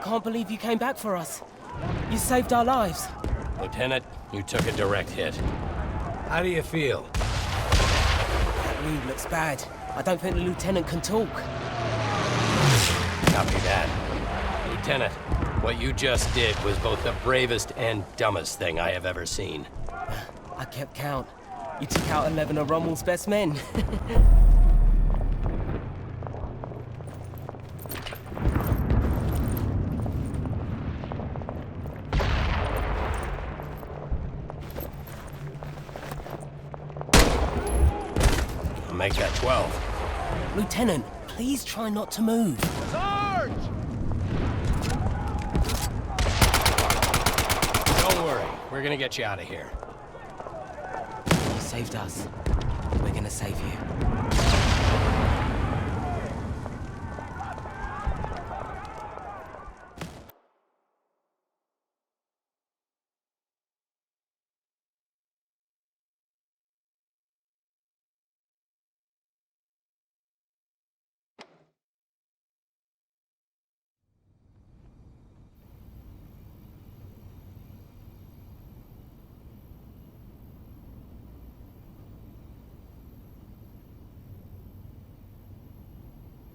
can't believe you came back for us. You saved our lives. Lieutenant, you took a direct hit. How do you feel? That wound looks bad. I don't think the lieutenant can talk. Copy that. Lieutenant, what you just did was both the bravest and dumbest thing I have ever seen. I kept count. You took out 11 of Rommel's best men. Make that 12. Lieutenant, please try not to move. Sarge! Don't worry, we're gonna get you out of here. You saved us. We're gonna save you.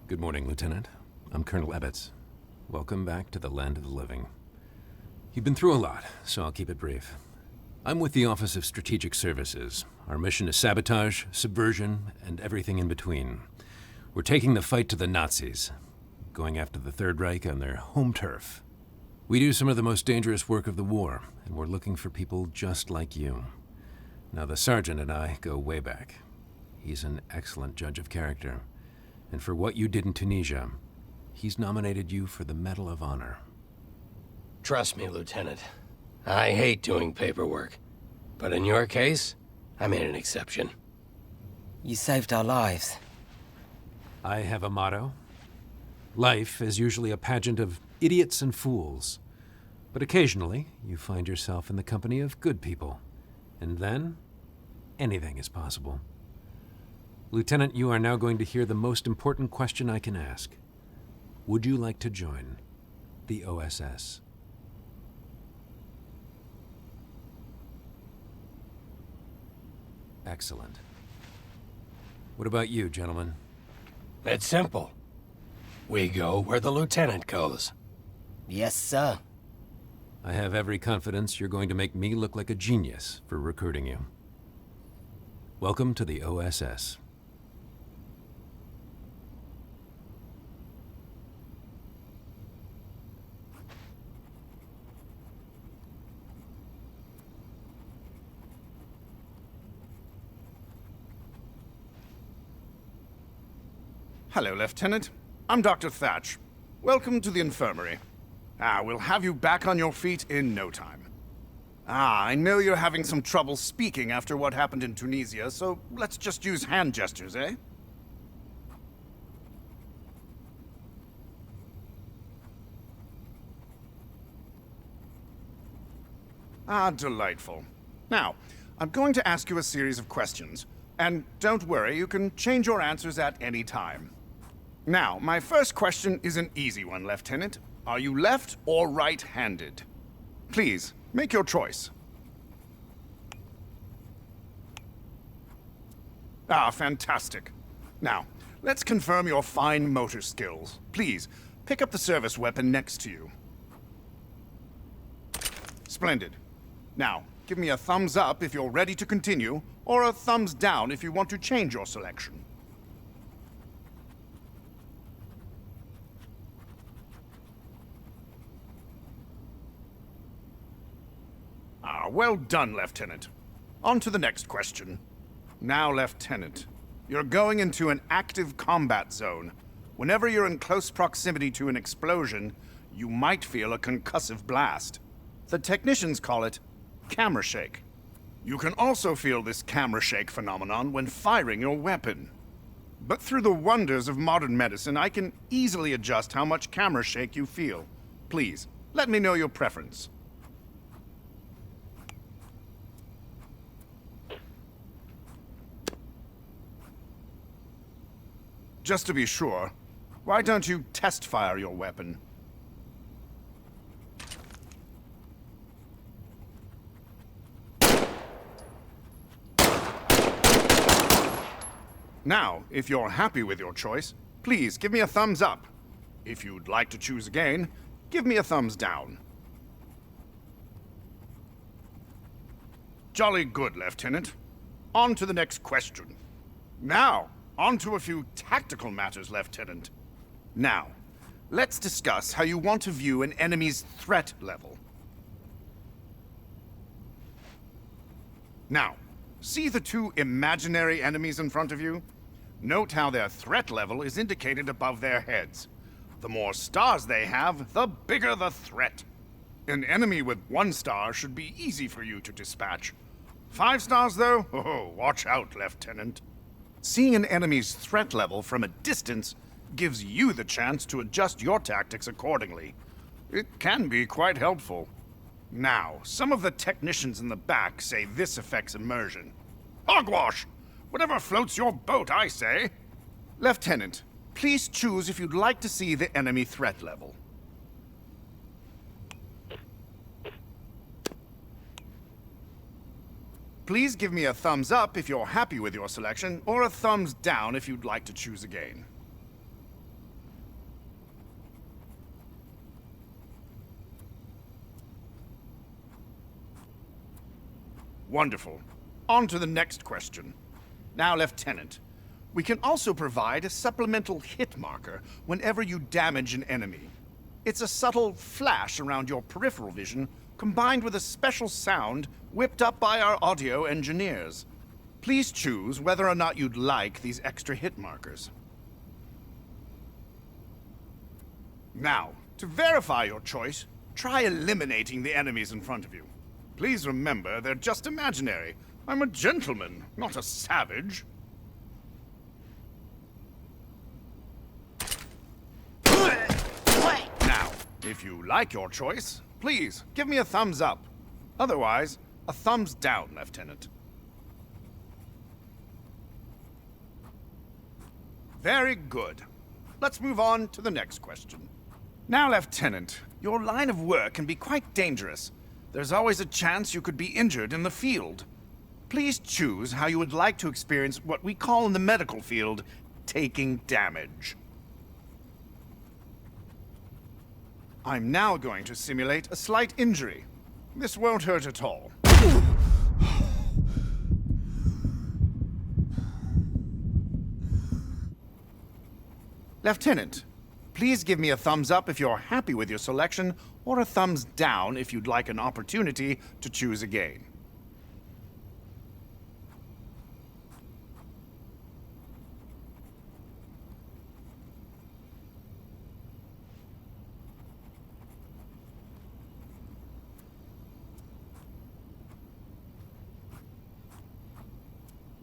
Good morning, Lieutenant. I'm Colonel Ebbets. Welcome back to the land of the living. You've been through a lot, so I'll keep it brief. I'm with the Office of Strategic Services. Our mission is sabotage, subversion, and everything in between. We're taking the fight to the Nazis, going after the Third Reich on their home turf. We do some of the most dangerous work of the war, and we're looking for people just like you. Now, the sergeant and I go way back. He's an excellent judge of character. And for what you did in Tunisia, he's nominated you for the Medal of Honor. Trust me, Lieutenant. I hate doing paperwork. But in your case, I made an exception. You saved our lives. I have a motto. Life is usually a pageant of idiots and fools. But occasionally, you find yourself in the company of good people. And then, anything is possible. Lieutenant, you are now going to hear the most important question I can ask. Would you like to join the OSS? Excellent. What about you, gentlemen? It's simple. We go where the lieutenant goes. Yes, sir. I have every confidence you're going to make me look like a genius for recruiting you. Welcome to the OSS. Hello, Lieutenant. I'm Dr. Thatch. Welcome to the infirmary. We'll have you back on your feet in no time. I know you're having some trouble speaking after what happened in Tunisia, so let's just use hand gestures, eh? Delightful. Now, I'm going to ask you a series of questions. And don't worry, you can change your answers at any time. Now, my first question is an easy one, Lieutenant. Are you left or right-handed? Please, make your choice. Fantastic. Now, let's confirm your fine motor skills. Please, pick up the service weapon next to you. Splendid. Now, give me a thumbs up if you're ready to continue, or a thumbs down if you want to change your selection. Well done, Lieutenant. On to the next question. Now, Lieutenant, you're going into an active combat zone. Whenever you're in close proximity to an explosion, you might feel a concussive blast. The technicians call it camera shake. You can also feel this camera shake phenomenon when firing your weapon. But through the wonders of modern medicine, I can easily adjust how much camera shake you feel. Please, let me know your preference. Just to be sure, why don't you test fire your weapon? Now, if you're happy with your choice, please give me a thumbs up. If you'd like to choose again, give me a thumbs down. Jolly good, Lieutenant. On to the next question. Now, on to a few tactical matters, Lieutenant. Now, let's discuss how you want to view an enemy's threat level. Now, see the two imaginary enemies in front of you? Note how their threat level is indicated above their heads. The more stars they have, the bigger the threat. An enemy with 1 star should be easy for you to dispatch. 5 stars, though? Oh, watch out, Lieutenant. Seeing an enemy's threat level from a distance gives you the chance to adjust your tactics accordingly. It can be quite helpful. Now, some of the technicians in the back say this affects immersion. Hogwash! Whatever floats your boat, I say. Lieutenant, please choose if you'd like to see the enemy threat level. Please give me a thumbs up if you're happy with your selection, or a thumbs down if you'd like to choose again. Wonderful. On to the next question. Now, Lieutenant, we can also provide a supplemental hit marker whenever you damage an enemy. It's a subtle flash around your peripheral vision, combined with a special sound whipped up by our audio engineers. Please choose whether or not you'd like these extra hit markers. Now, to verify your choice, try eliminating the enemies in front of you. Please remember, they're just imaginary. I'm a gentleman, not a savage. Now, if you like your choice, please give me a thumbs up. Otherwise, a thumbs down, Lieutenant. Very good. Let's move on to the next question. Now, Lieutenant, your line of work can be quite dangerous. There's always a chance you could be injured in the field. Please choose how you would like to experience what we call in the medical field, taking damage. I'm now going to simulate a slight injury. This won't hurt at all. Lieutenant, please give me a thumbs up if you're happy with your selection, or a thumbs down if you'd like an opportunity to choose again.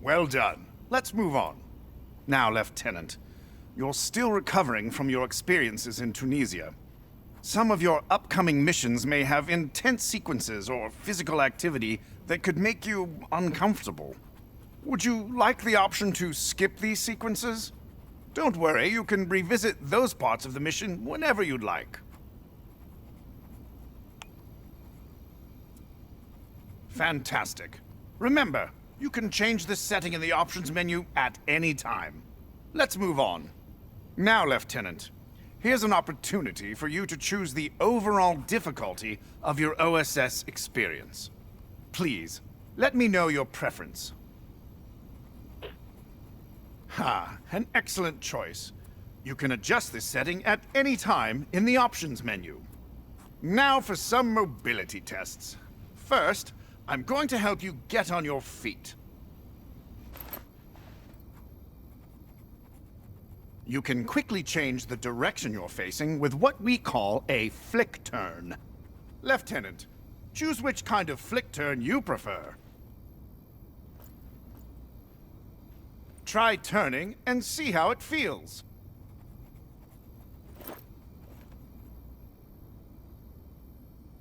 Well done. Let's move on. Now, Lieutenant, you're still recovering from your experiences in Tunisia. Some of your upcoming missions may have intense sequences or physical activity that could make you uncomfortable. Would you like the option to skip these sequences? Don't worry, you can revisit those parts of the mission whenever you'd like. Fantastic. Remember, you can change this setting in the options menu at any time. Let's move on. Now, Lieutenant, here's an opportunity for you to choose the overall difficulty of your OSS experience. Please, let me know your preference. An excellent choice. You can adjust this setting at any time in the options menu. Now for some mobility tests. First, I'm going to help you get on your feet. You can quickly change the direction you're facing with what we call a flick turn. Lieutenant, choose which kind of flick turn you prefer. Try turning and see how it feels.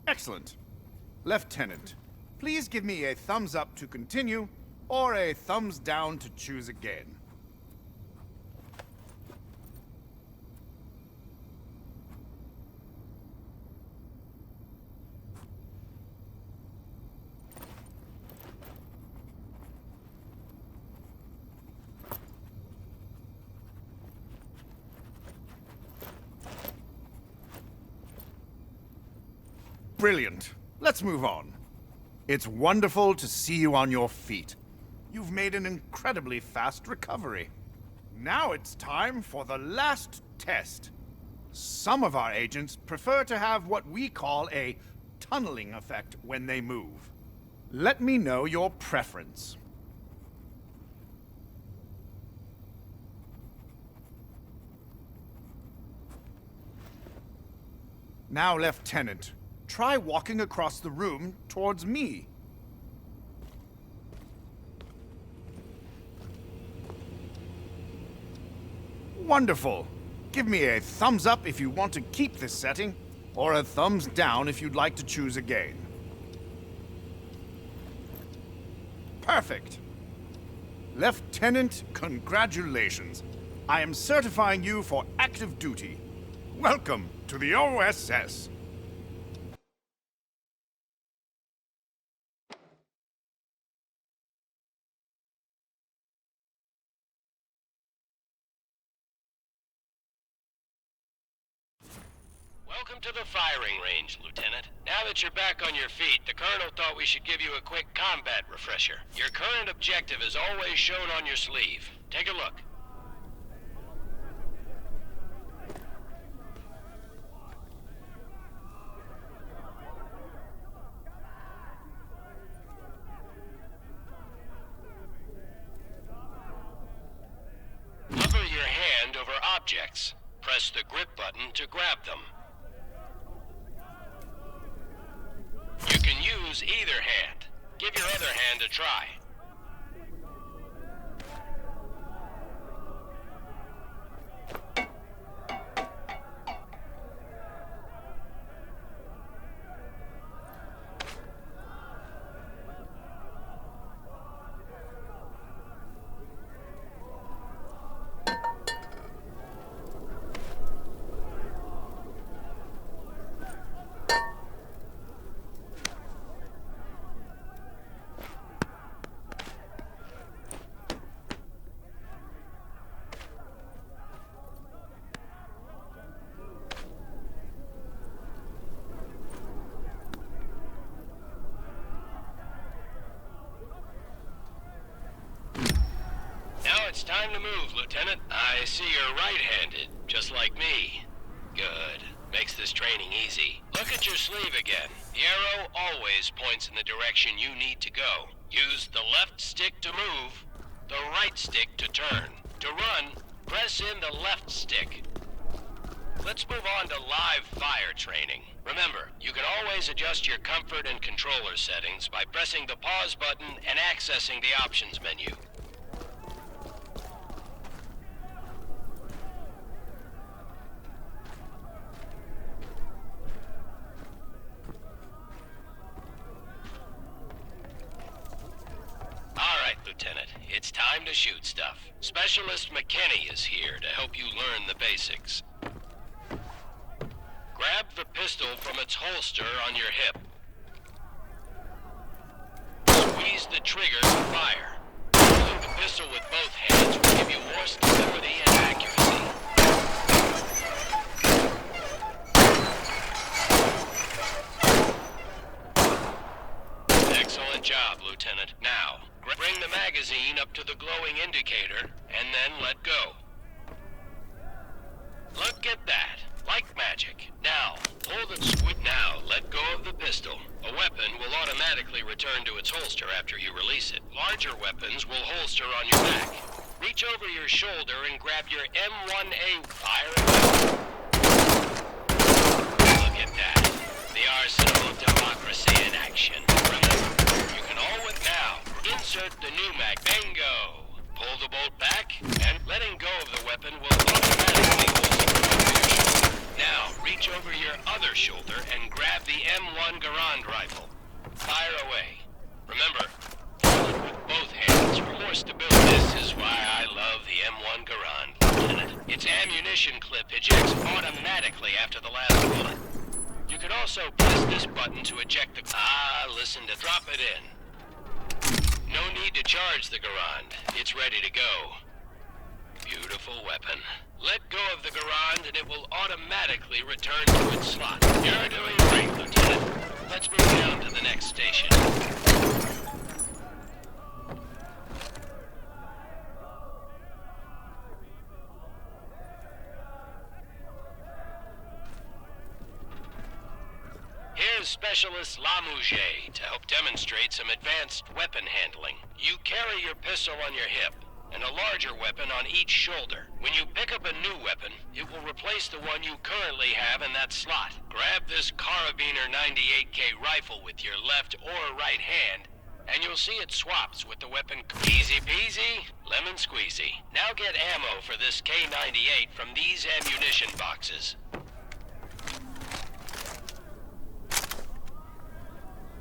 Excellent. Lieutenant, please give me a thumbs up to continue, or a thumbs down to choose again. Brilliant. Let's move on. It's wonderful to see you on your feet. You've made an incredibly fast recovery. Now it's time for the last test. Some of our agents prefer to have what we call a tunneling effect when they move. Let me know your preference. Now, Lieutenant, try walking across the room towards me. Wonderful. Give me a thumbs up if you want to keep this setting, or a thumbs down if you'd like to choose again. Perfect. Lieutenant, congratulations. I am certifying you for active duty. Welcome to the OSS. Welcome to the firing range, Lieutenant. Now that you're back on your feet, the Colonel thought we should give you a quick combat refresher. Your current objective is always shown on your sleeve. Take a look. Hover your hand over objects. Press the grip button to grab them. You can use either hand. Give your other hand a try. It's time to move, Lieutenant. I see you're right-handed, just like me. Good. Makes this training easy. Look at your sleeve again. The arrow always points in the direction you need to go. Use the left stick to move, the right stick to turn. To run, press in the left stick. Let's move on to live fire training. Remember, you can always adjust your comfort and controller settings by pressing the pause button and accessing the options menu. Lieutenant, it's time to shoot stuff. Specialist McKinney is here to help you learn the basics. Grab the pistol from its holster on your hip. Squeeze the trigger to fire. Holding the pistol with both hands will give you more stability and accuracy. Excellent job, Lieutenant. Now, bring the magazine up to the glowing indicator, and then let go. Look at that. Like magic. Now, hold it squid. Now, let go of the pistol. A weapon will automatically return to its holster after you release it. Larger weapons will holster on your back. Reach over your shoulder and grab your M1A fire weapon. Look at that. The arsenal of democracy in action. Remember, you can always now insert the new mag. Bingo! Pull the bolt back, and letting go of the weapon will automatically holster over your shoulder. Now, reach over your other shoulder and grab the M1 Garand rifle. Fire away. Remember, hold it with both hands for more stability. This is why I love the M1 Garand, Lieutenant. Its ammunition clip ejects automatically after the last bullet. You can also press this button to eject the... listen to drop it in. No need to charge the Garand. It's ready to go. Beautiful weapon. Let go of the Garand and it will automatically return to its slot. You're doing great, Lieutenant. Let's move down to the next station. Here's Specialist Lamouche to help demonstrate some advanced weapon handling. You carry your pistol on your hip and a larger weapon on each shoulder. When you pick up a new weapon, it will replace the one you currently have in that slot. Grab this Carabiner 98K rifle with your left or right hand, and you'll see it swaps with the weapon. Easy peasy, lemon squeezy. Now get ammo for this K98 from these ammunition boxes.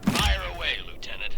Fire away, Lieutenant.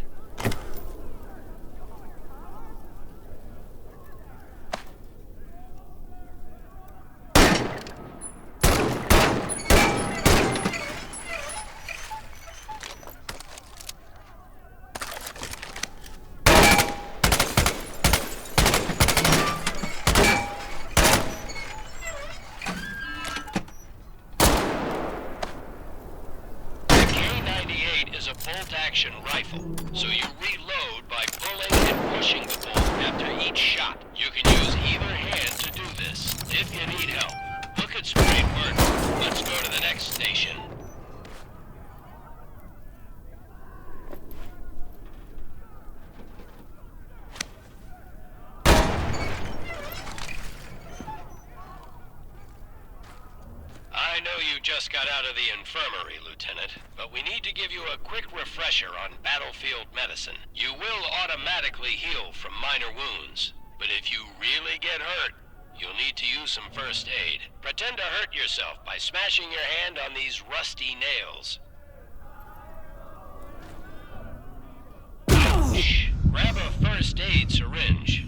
Bolt-action rifle, so you reload by pulling and pushing the bolt after each shot. You can use either hand to do this. If you need help, look at sprayed work. Let's go to the next station. I know you just got out of the infirmary, Lieutenant, but we need to give you a quick refresher on battlefield medicine. You will automatically heal from minor wounds, but if you really get hurt, you'll need to use some first aid. Pretend to hurt yourself by smashing your hand on these rusty nails. Ouch! Grab a first aid syringe.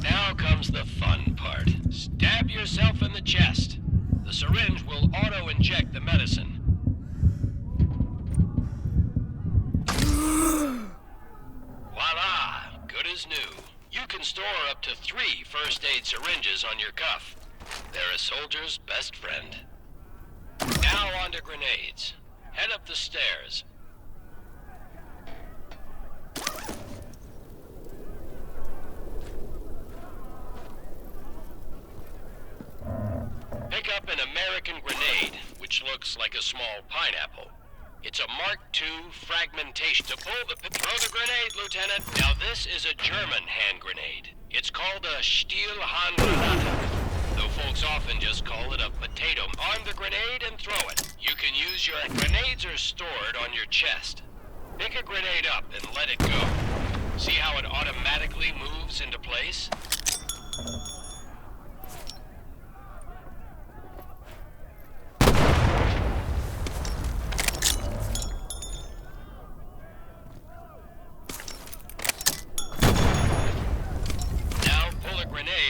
Now comes the fun part. Stab yourself in the chest. The syringe will auto-inject the medicine. Voila! Good as new. You can store up to 3 first aid syringes on your cuff. They're a soldier's best friend. Now on to grenades. Head up the stairs. Pick up an American grenade, which looks like a small pineapple. It's a Mark II fragmentation. To pull throw the grenade, Lieutenant. Now this is a German hand grenade. It's called a Stielhandgranate, though folks often just call it a potato. Arm the grenade and throw it. You can use your grenades are stored on your chest. Pick a grenade up and let it go. See how it automatically moves into place?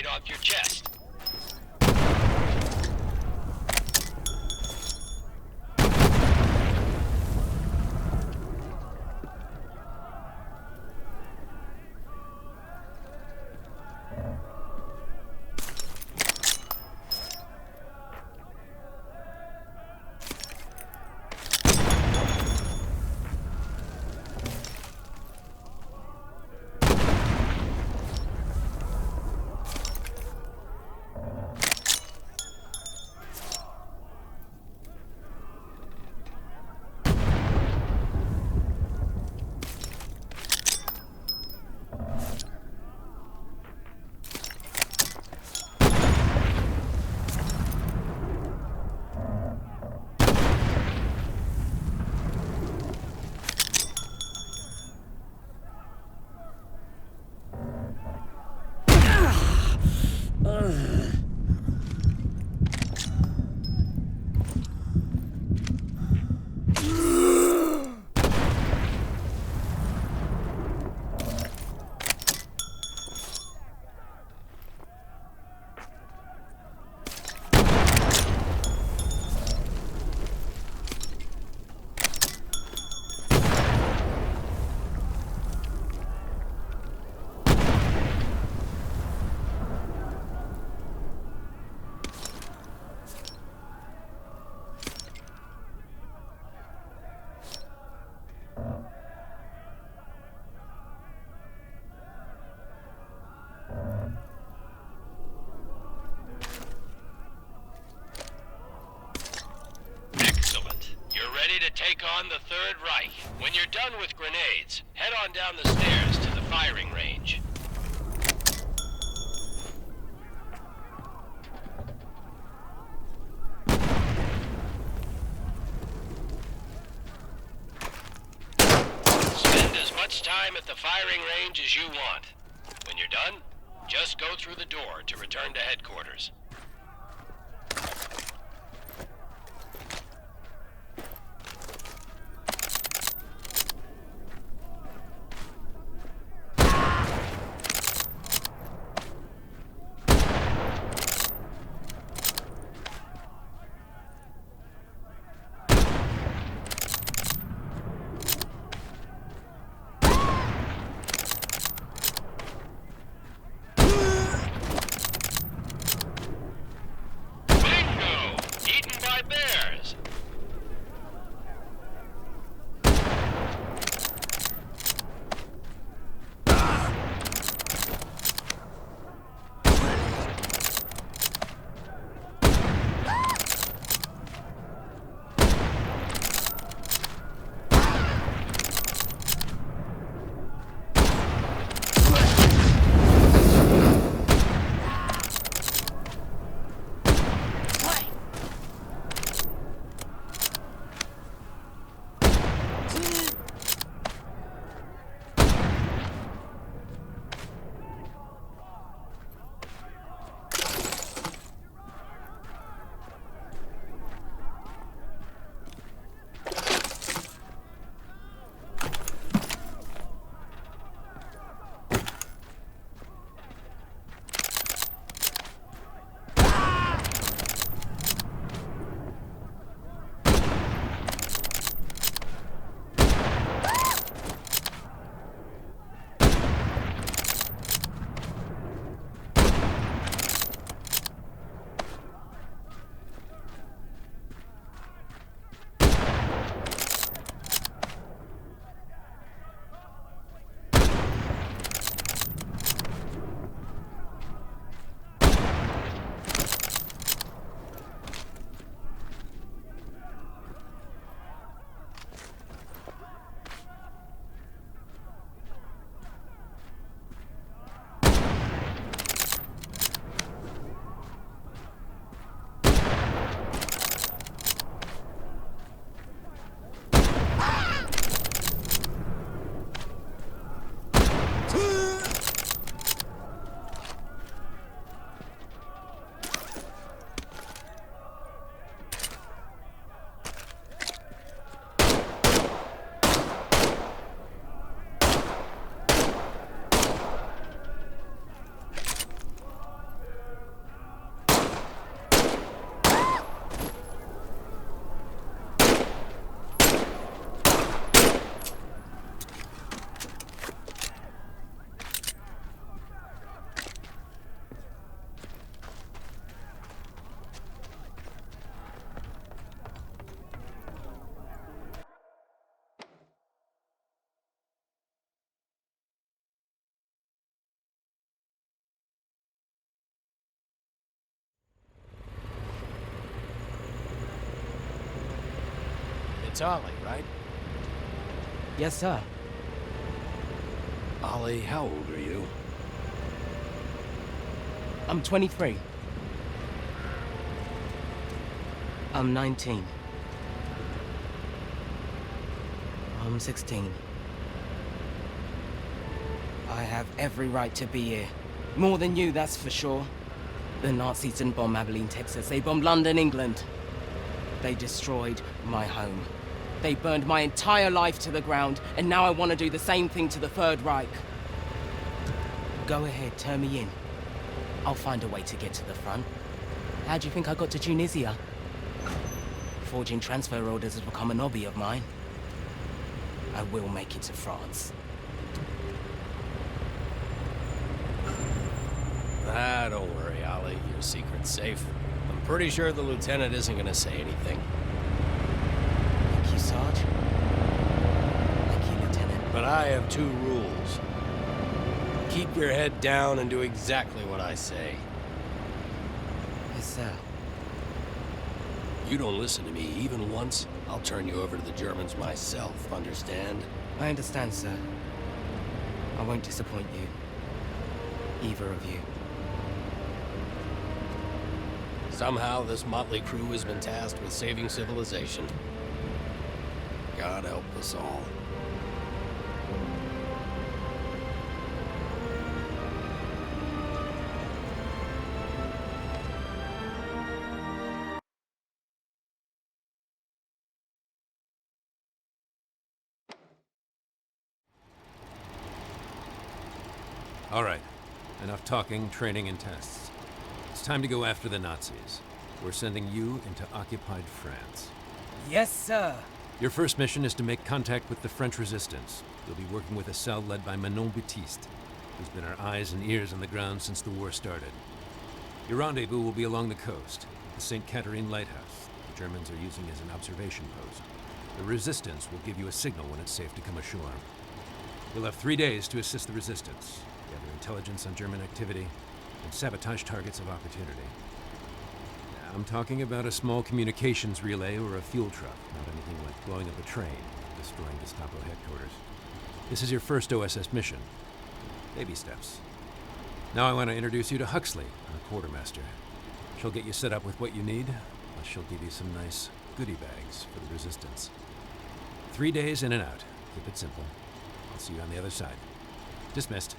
Off your chest. done with grenades, head on down the stairs to the firing range. Spend as much time at the firing range as you want. When you're done, just go through the door to return to headquarters. It's Ollie, right? Yes, sir. Ollie, how old are you? I'm 23. I'm 19. I'm 16. I have every right to be here. More than you, that's for sure. The Nazis didn't bomb Abilene, Texas. They bombed London, England. They destroyed my home. They burned my entire life to the ground, and now I want to do the same thing to the Third Reich. Go ahead, turn me in. I'll find a way to get to the front. How do you think I got to Tunisia? Forging transfer orders has become an hobby of mine. I will make it to France. Don't worry, Ollie. Your secret's safe. I'm pretty sure the lieutenant isn't gonna say anything. Thank you, Sarge. Thank you, Lieutenant. But I have two rules. Keep your head down and do exactly what I say. Yes, sir. You don't listen to me even once, I'll turn you over to the Germans myself, understand? I understand, sir. I won't disappoint you. Either of you. Somehow, this motley crew has been tasked with saving civilization. God help us all. All right. Enough talking, training, and tests. It's time to go after the Nazis. We're sending you into occupied France. Yes, sir. Your first mission is to make contact with the French resistance. You'll be working with a cell led by Manon Baptiste, who's been our eyes and ears on the ground since the war started. Your rendezvous will be along the coast, at the St. Catherine Lighthouse. The Germans are using as an observation post. The resistance will give you a signal when it's safe to come ashore. You'll have 3 days to assist the resistance, gather intelligence on German activity, and sabotage targets of opportunity. Now, I'm talking about a small communications relay or a fuel truck, not anything like blowing up a train or destroying Gestapo headquarters. This is your first OSS mission. Baby steps. Now I want to introduce you to Huxley, our quartermaster. She'll get you set up with what you need, plus she'll give you some nice goodie bags for the resistance. 3 days in and out. Keep it simple. I'll see you on the other side. Dismissed.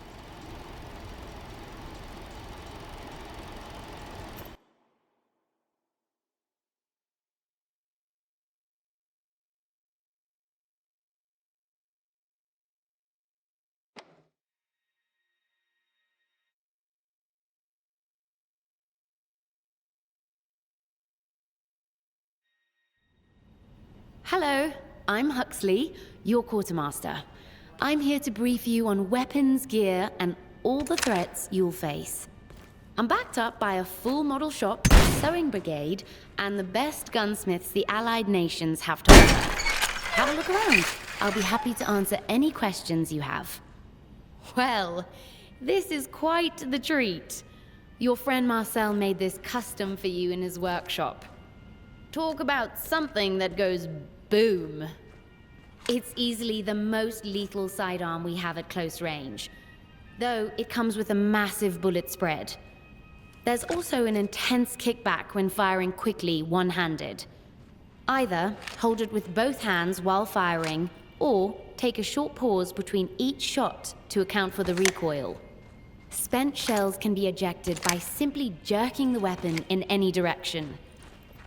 Hello, I'm Huxley, your quartermaster. I'm here to brief you on weapons, gear, and all the threats you'll face. I'm backed up by a full model shop, sewing brigade, and the best gunsmiths the Allied nations have to offer. Have a look around. I'll be happy to answer any questions you have. Well, this is quite the treat. Your friend Marcel made this custom for you in his workshop. Talk about something that goes boom. It's easily the most lethal sidearm we have at close range, though it comes with a massive bullet spread. There's also an intense kickback when firing quickly one-handed. Either hold it with both hands while firing, or take a short pause between each shot to account for the recoil. Spent shells can be ejected by simply jerking the weapon in any direction.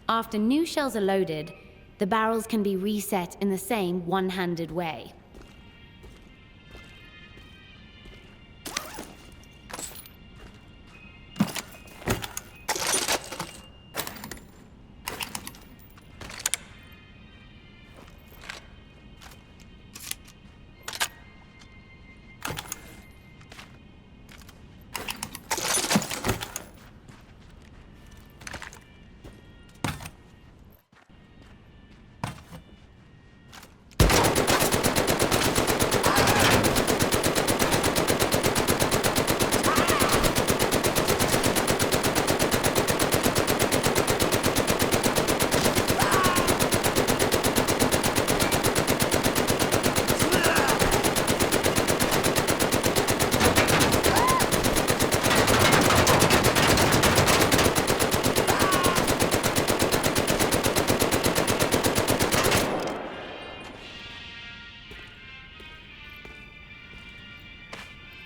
After new shells are loaded, the barrels can be reset in the same one-handed way.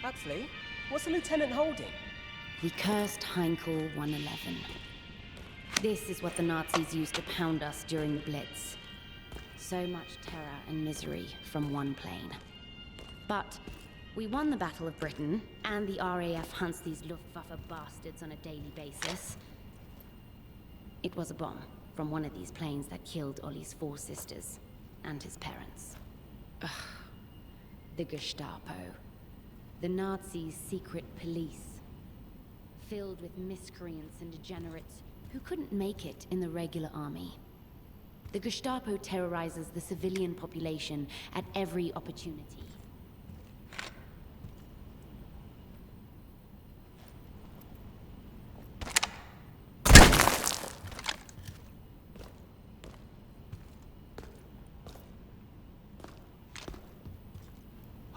Huxley, what's the lieutenant holding? The cursed Heinkel 111. This is what the Nazis used to pound us during the Blitz. So much terror and misery from one plane. But we won the Battle of Britain, and the RAF hunts these Luftwaffe bastards on a daily basis. It was a bomb from one of these planes that killed Ollie's 4 sisters and his parents. Ugh. The Gestapo. The Nazis' secret police. Filled with miscreants and degenerates who couldn't make it in the regular army. The Gestapo terrorizes the civilian population at every opportunity.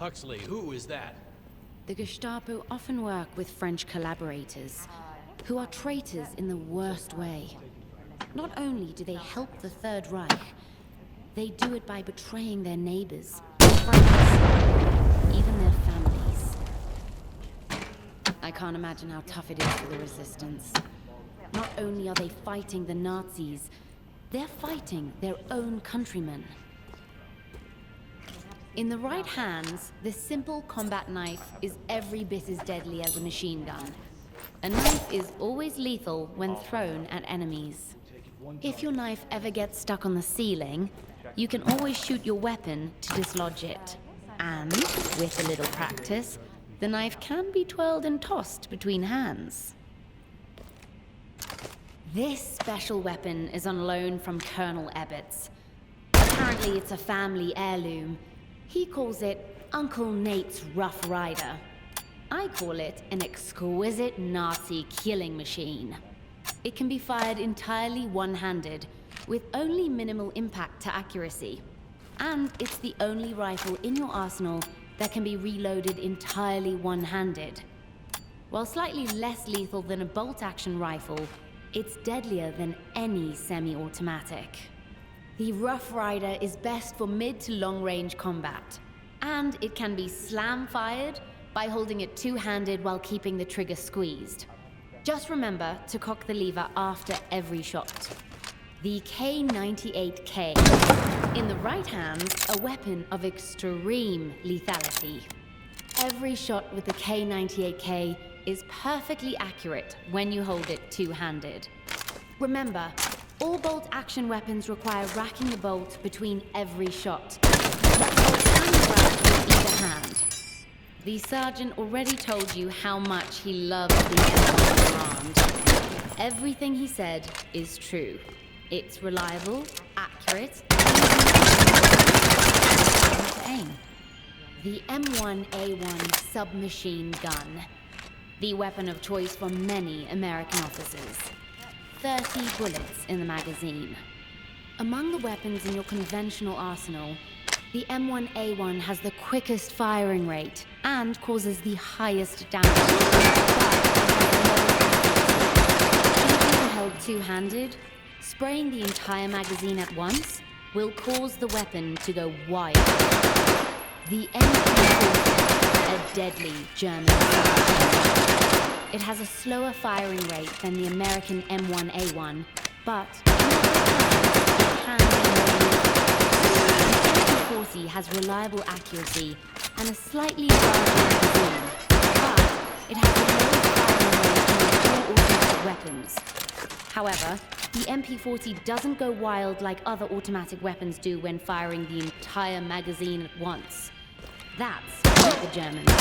Huxley, who is that? The Gestapo often work with French collaborators, who are traitors in the worst way. Not only do they help the Third Reich, they do it by betraying their neighbors, friends, even their families. I can't imagine how tough it is for the resistance. Not only are they fighting the Nazis, they're fighting their own countrymen. In the right hands, this simple combat knife is every bit as deadly as a machine gun. A knife is always lethal when thrown at enemies. If your knife ever gets stuck on the ceiling, you can always shoot your weapon to dislodge it. And, with a little practice, the knife can be twirled and tossed between hands. This special weapon is on loan from Colonel Ebbets. Apparently it's a family heirloom. He calls it Uncle Nate's Rough Rider. I call it an exquisite Nazi killing machine. It can be fired entirely one-handed, with only minimal impact to accuracy. And it's the only rifle in your arsenal that can be reloaded entirely one-handed. While slightly less lethal than a bolt-action rifle, it's deadlier than any semi-automatic. The Rough Rider is best for mid to long-range combat, and it can be slam-fired by holding it two-handed while keeping the trigger squeezed. Just remember to cock the lever after every shot. The K98K. In the right hand, a weapon of extreme lethality. Every shot with the K98K is perfectly accurate when you hold it two-handed. Remember, all bolt-action weapons require racking the bolt between every shot. And rack with either hand. The sergeant already told you how much he loves the enemy command. Everything he said is true. It's reliable, accurate, and to aim. The M1A1 submachine gun. The weapon of choice for many American officers. 30 bullets in the magazine. Among the weapons in your conventional arsenal, the M1A1 has the quickest firing rate and causes the highest damage. But even held two-handed, spraying the entire magazine at once will cause the weapon to go wild. The MP40, a deadly German submachine. It has a slower firing rate than the American M1A1, but it can be more. The MP40 has reliable accuracy and a slightly larger magazine, but it has the lowest firing rate in all automatic weapons. However, the MP40 doesn't go wild like other automatic weapons do when firing the entire magazine at once. That's what the Germans do.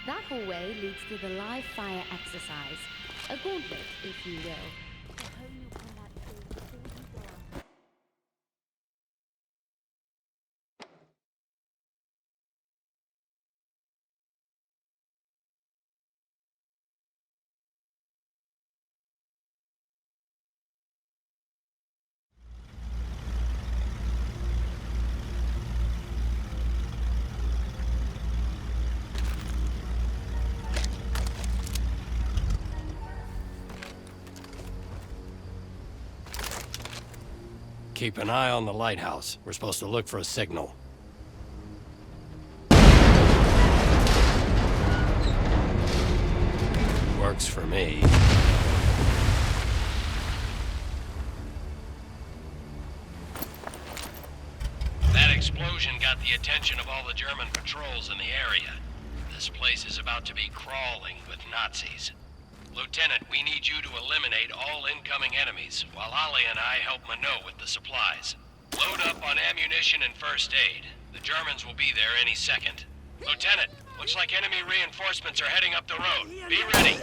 That hallway leads to the live fire exercise, a gauntlet, if you will. Keep an eye on the lighthouse. We're supposed to look for a signal. Works for me. That explosion got the attention of all the German patrols in the area. This place is about to be crawling with Nazis. Lieutenant, we need you to eliminate all incoming enemies, while Ollie and I help Minot with the supplies. Load up on ammunition and first aid. The Germans will be there any second. Lieutenant, looks like enemy reinforcements are heading up the road. Be ready.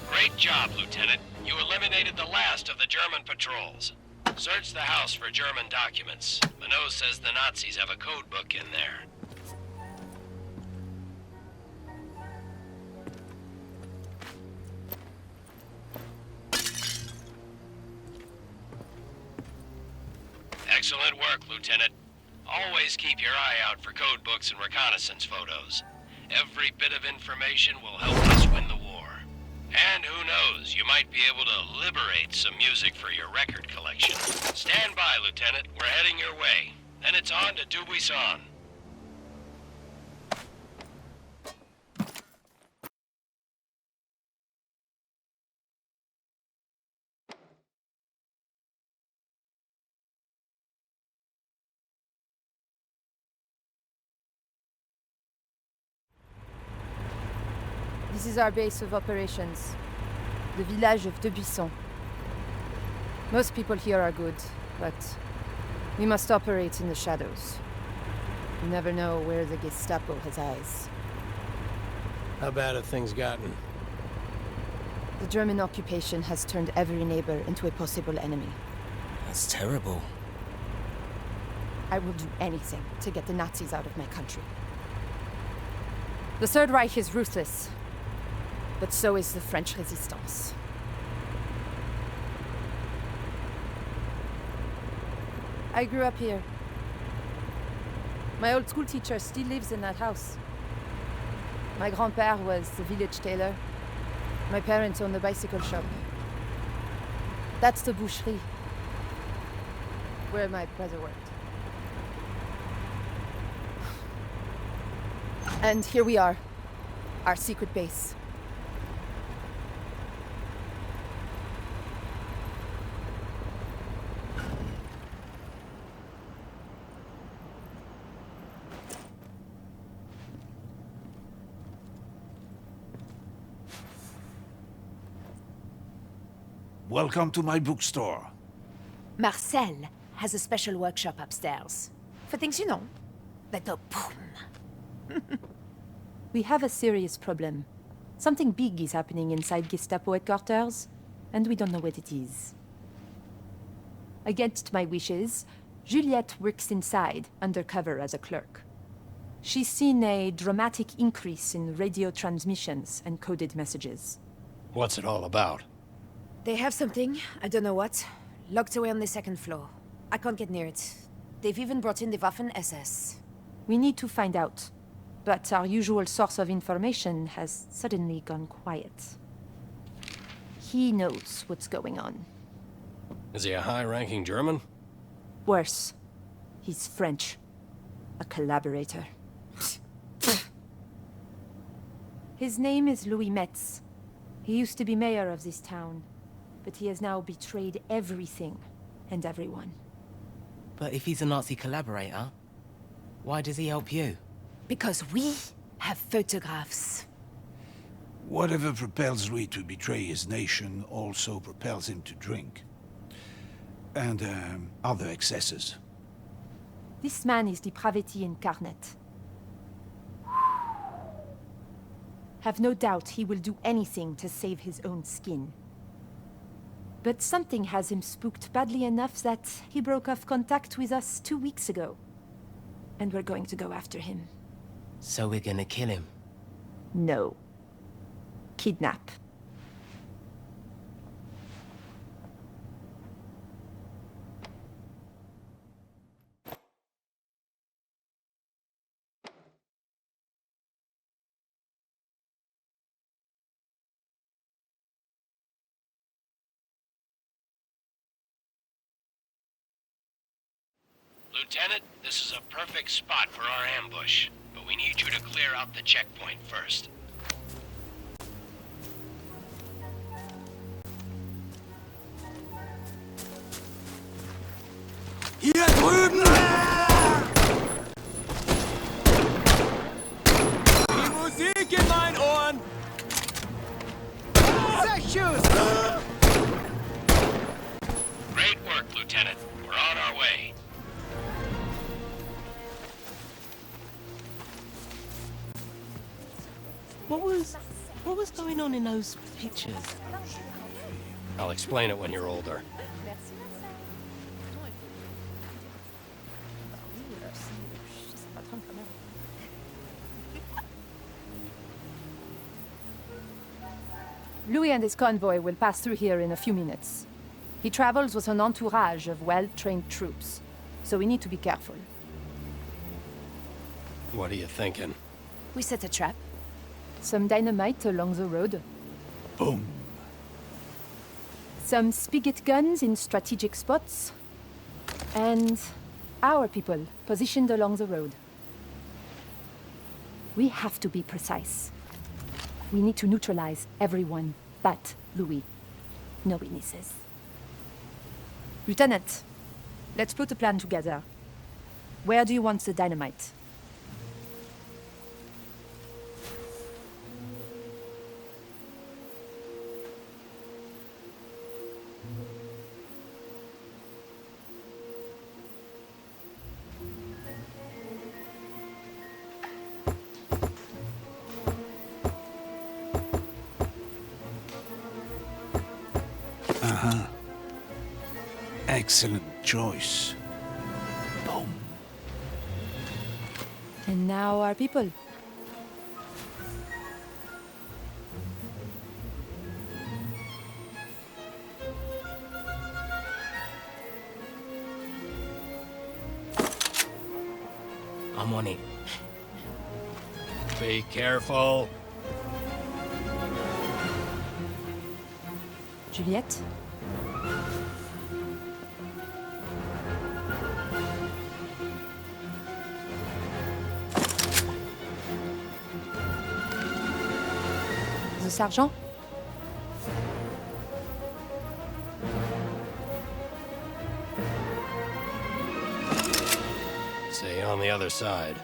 Great job, Lieutenant. You eliminated the last of the German patrols. Search the house for German documents. Minot says the Nazis have a code book in there. Excellent work, Lieutenant. Always keep your eye out for code books and reconnaissance photos. Every bit of information will help us win the war. And who knows, you might be able to liberate some music for your record collection. Stand by, Lieutenant. We're heading your way. Then it's on to Dubuisson. This is our base of operations, the village of Debuisson. Most people here are good, but we must operate in the shadows. You never know where the Gestapo has eyes. How bad have things gotten? The German occupation has turned every neighbor into a possible enemy. That's terrible. I will do anything to get the Nazis out of my country. The Third Reich is ruthless, but so is the French resistance. I grew up here. My old school teacher still lives in that house. My grand-père was the village tailor. My parents owned the bicycle shop. That's the boucherie, where my brother worked. And here we are, our secret base. Welcome to my bookstore. Marcel has a special workshop upstairs. For things you know, like the boom. We have a serious problem. Something big is happening inside Gestapo headquarters, and we don't know what it is. Against my wishes, Juliette works inside, undercover as a clerk. She's seen a dramatic increase in radio transmissions and coded messages. What's it all about? They have something, I don't know what, locked away on the second floor. I can't get near it. They've even brought in the Waffen-SS. We need to find out, but our usual source of information has suddenly gone quiet. He knows what's going on. Is he a high-ranking German? Worse, he's French. A collaborator. His name is Louis Metz. He used to be mayor of this town, but he has now betrayed everything and everyone. But if he's a Nazi collaborator, why does he help you? Because we have photographs. Whatever propels Louis to betray his nation also propels him to drink. And other excesses. This man is depravity incarnate. Have no doubt he will do anything to save his own skin. but something has him spooked badly enough that he broke off contact with us 2 weeks ago. And we're going to go after him. So we're gonna kill him? No. Kidnap. Lieutenant, this is a perfect spot for our ambush, but we need you to clear out the checkpoint first. Hier drüben! Die Musik in meinen Ohren! Great work, Lieutenant. We're on our way. What was going on in those pictures? I'll explain it when you're older. Louis and his convoy will pass through here in a few minutes. He travels with an entourage of well-trained troops, so we need to be careful. What are you thinking? We set a trap. Some dynamite along the road. Boom. Some spigot guns in strategic spots. And our people positioned along the road. We have to be precise. We need to neutralize everyone but Louis. No witnesses. Lieutenant, let's put a plan together. Where do you want the dynamite? Excellent choice. Boom. And now our people. I'm on it. Be careful. Juliette? The sergeant? Stay on the other side.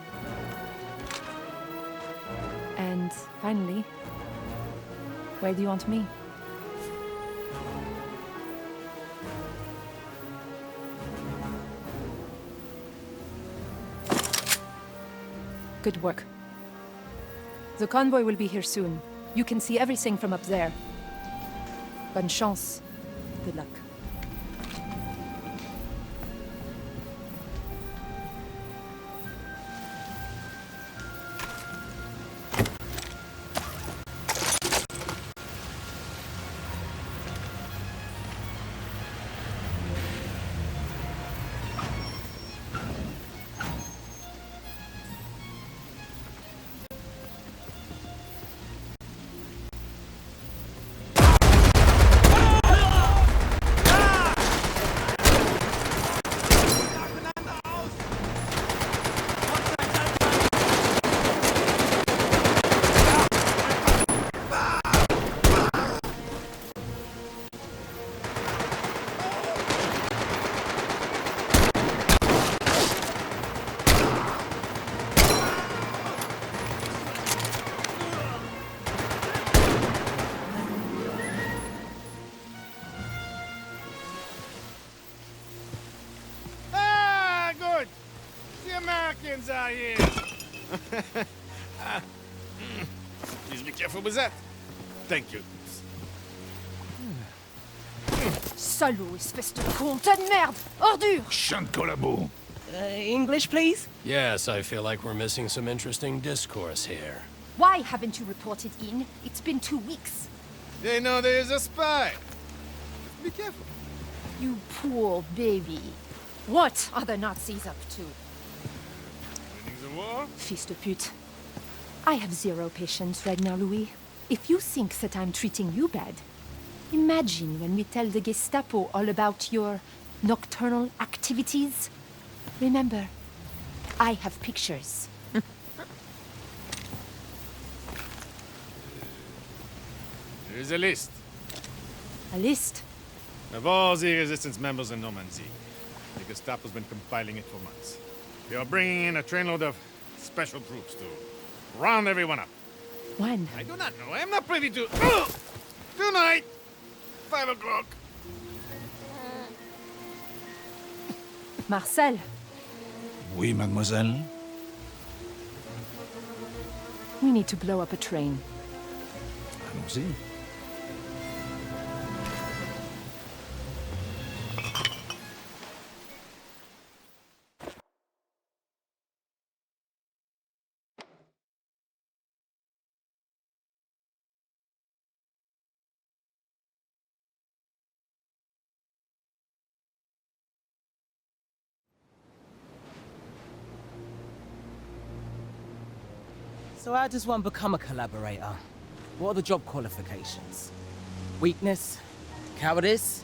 And finally, where do you want me? Good work. The convoy will be here soon. You can see everything from up there. Bonne chance. Good luck. Americans are here. Please be careful with that. Thank you. Salaud, espèce de con, tas de merde! Ordure! Chien de collabo. English, please? Yes, I feel like we're missing some interesting discourse here. Why haven't you reported in? It's been 2 weeks. They know there is a spy. Be careful. You poor baby. What are the Nazis up to? Winning the war? Fils de pute. I have zero patience right now, Louis. If you think that I'm treating you bad, imagine when we tell the Gestapo all about your nocturnal activities. Remember, I have pictures. There is a list A list? of all the resistance members in Normandy. The Gestapo's been compiling it for months. They are bringing in a trainload of special troops to round everyone up. When? I do not know. I am not privy to... Tonight! 5 o'clock. Marcel, Oui, mademoiselle. we need to blow up a train. Allons-y. So how does one become a collaborator? What are the job qualifications? Weakness? Cowardice?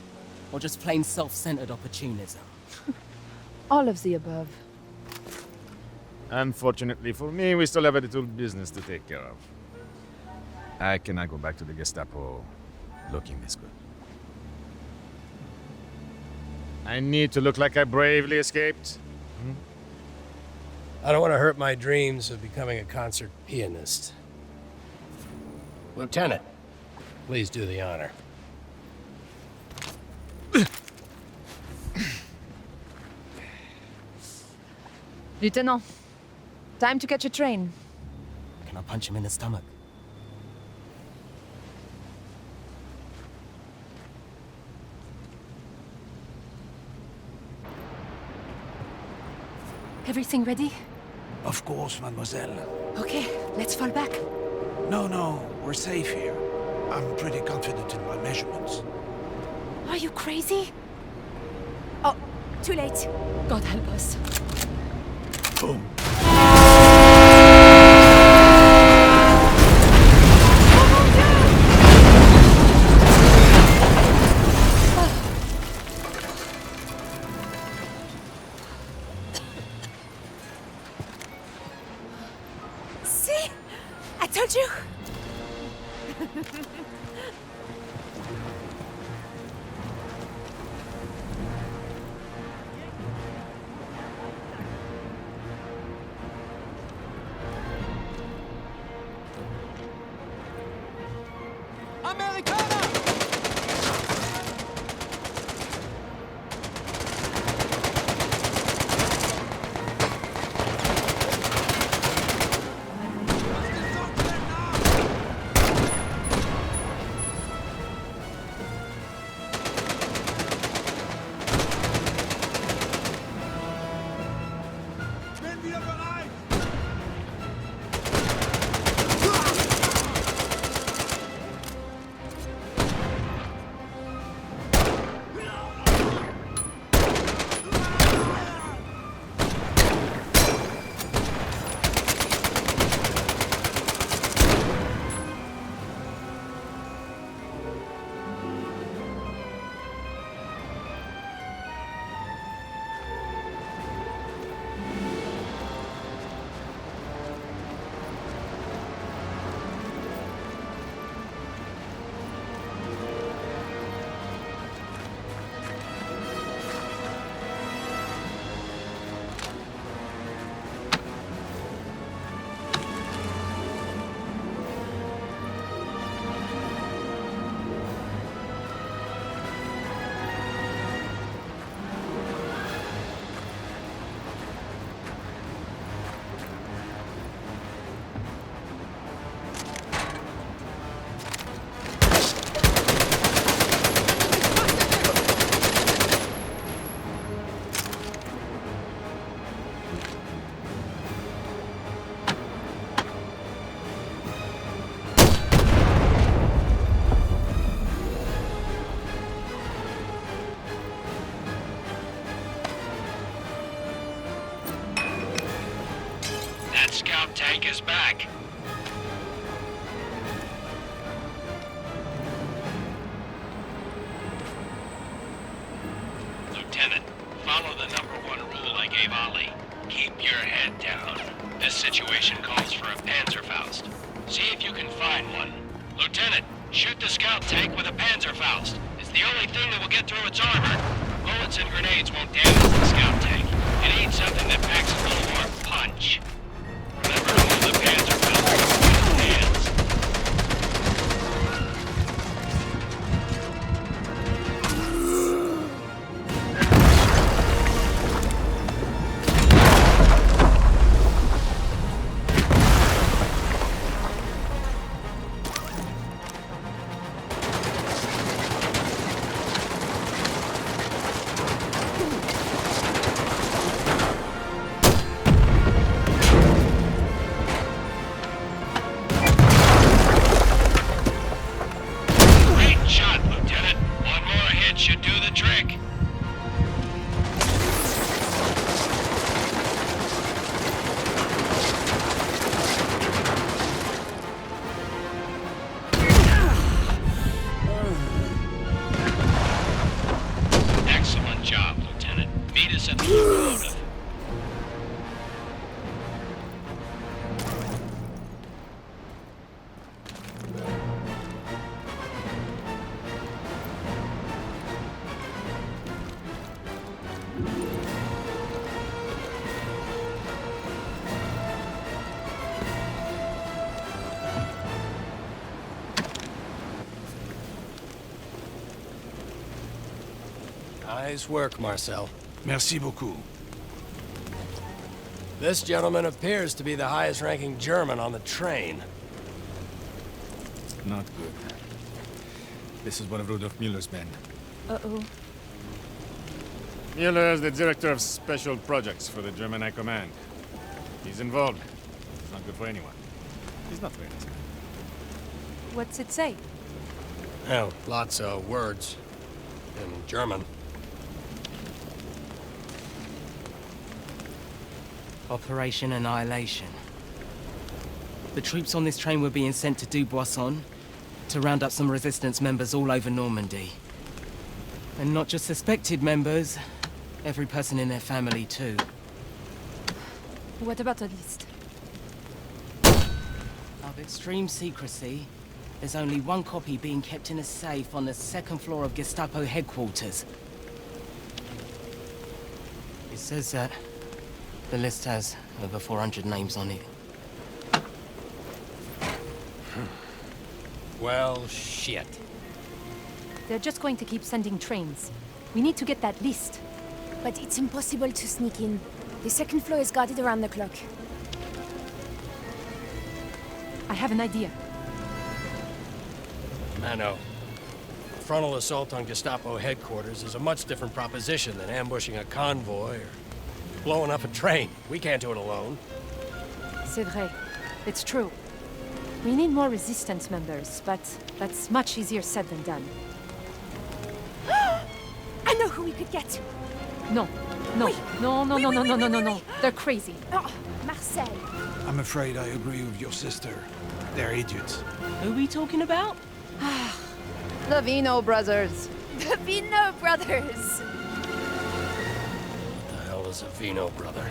Or just plain self-centered opportunism? All of the above. Unfortunately for me, we still have a little business to take care of. I cannot go back to the Gestapo looking this good. I need to look like I bravely escaped. I don't want to hurt my dreams of becoming a concert pianist. Lieutenant, please do the honor. Lieutenant, time to catch a train. Can I punch him in the stomach? Everything ready? Of course, mademoiselle. Okay, let's fall back. No, we're safe here. I'm pretty confident in my measurements. Are you crazy? Oh, too late. God help us. Boom. See? I told you. tank is back. Lieutenant, follow the #1 rule I gave Ollie. Keep your head down. This situation calls for a Panzerfaust. See if you can find one. Lieutenant, shoot the scout tank with a Panzerfaust. It's the only thing that will get through its armor. Bullets and grenades won't damage the scout tank. It needs something that packs a little more punch. Remember to hold the Panzerfaust with both hands. Nice work, Marcel. Merci beaucoup. This gentleman appears to be the highest-ranking German on the train. Not good. This is one of Rudolf Müller's men. Uh-oh. Müller is the director of special projects for the German High Command. He's involved. It's not good for anyone. He's not very nice. What's it say? Oh, lots of words in German. Operation Annihilation. The troops on this train were being sent to Dubuisson to round up some resistance members all over Normandy. And not just suspected members, every person in their family too. What about a list? Of extreme secrecy, there's only one copy being kept in a safe on the 2nd floor of Gestapo headquarters. It says that the list has over 400 names on it. Well, shit. They're just going to keep sending trains. We need to get that list. But it's impossible to sneak in. The 2nd floor is guarded around the clock. I have an idea. I know. A frontal assault on Gestapo headquarters is a much different proposition than ambushing a convoy or blowing up a train. We can't do it alone. C'est vrai. It's true. We need more resistance members, but that's much easier said than done. I know who we could get. No. No. Oui. No, no, Oui, no, oui, no, oui, no, no, oui, no, oui, no. oui. They're crazy. Oh, Marcel. I'm afraid I agree with your sister. They're idiots. Who are we talking about? The Vino brothers. The Vino brothers. What the hell is a Vino brother?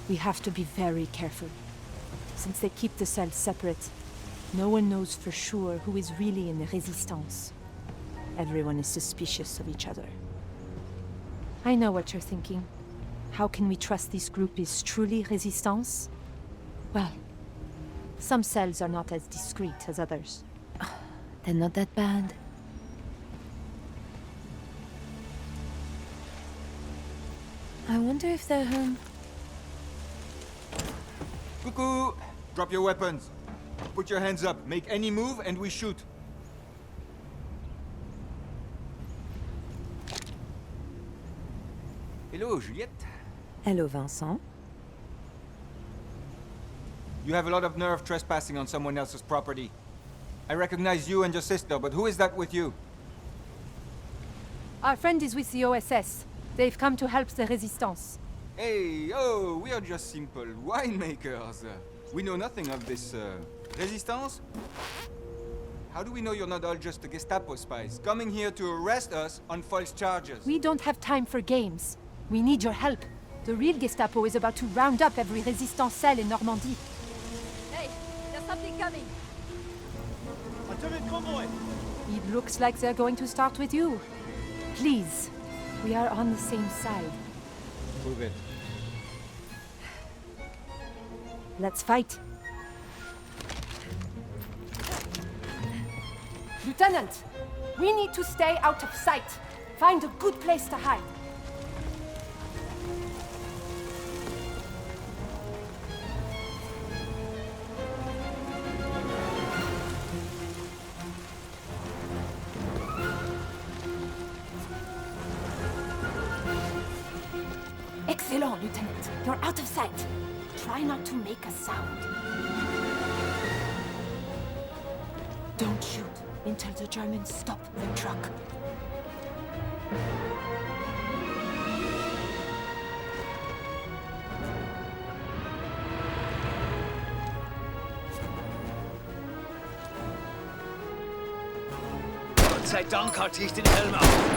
We have to be very careful. Since they keep the cells separate, no one knows for sure who is really in the Resistance. Everyone is suspicious of each other. I know what you're thinking. How can we trust this group is truly Resistance? Well, some cells are not as discreet as others. They're not that bad. I wonder if they're home. Cuckoo! Drop your weapons. Put your hands up. Make any move and we shoot. Hello, Juliette. Hello, Vincent. You have a lot of nerve trespassing on someone else's property. I recognize you and your sister, but who is that with you? Our friend is with the OSS. They've come to help the Resistance. Hey, oh, we are just simple winemakers. We know nothing of this, resistance? How do we know you're not all just the Gestapo spies, coming here to arrest us on false charges? We don't have time for games. We need your help. The real Gestapo is about to round up every Resistance cell in Normandy. Hey, there's something coming. It looks like they're going to start with you. Please, we are on the same side. Prove it. Let's fight. Lieutenant, we need to stay out of sight. Find a good place to hide. Excellent, Lieutenant. You're out of sight. Try not to make a sound. Don't shoot until the Germans stop the truck. Gott sei Dank hatte ich den Helm auf.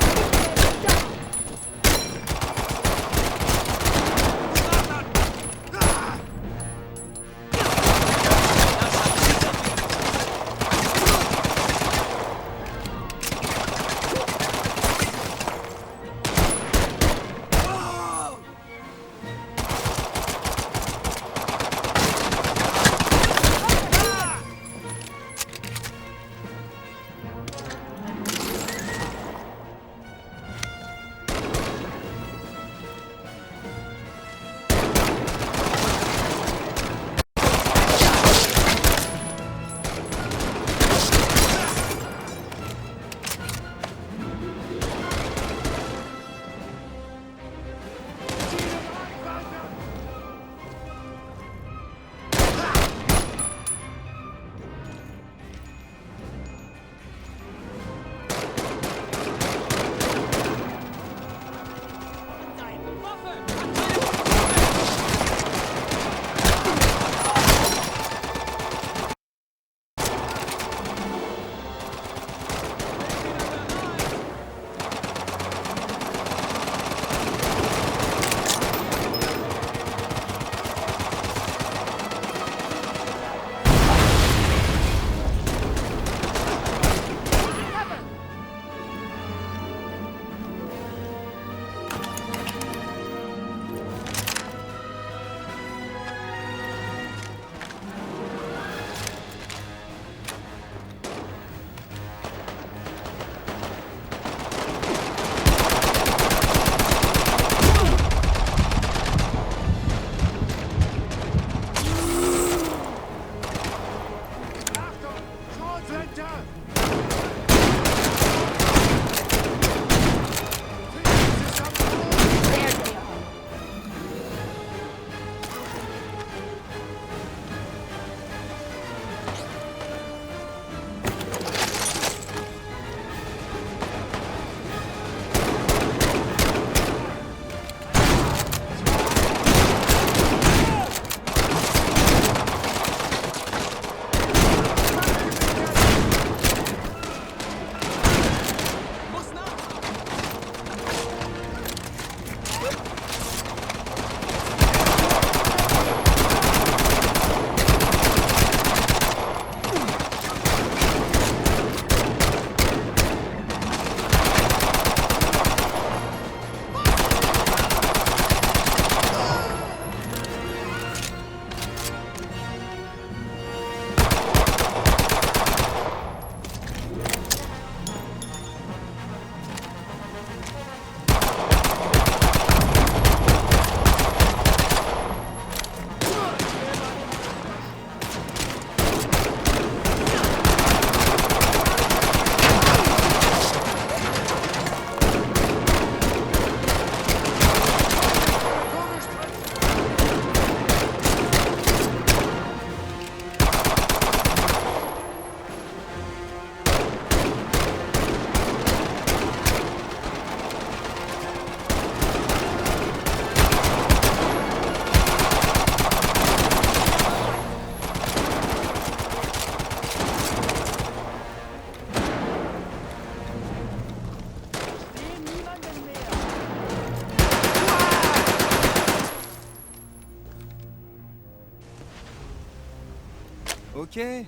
Okay.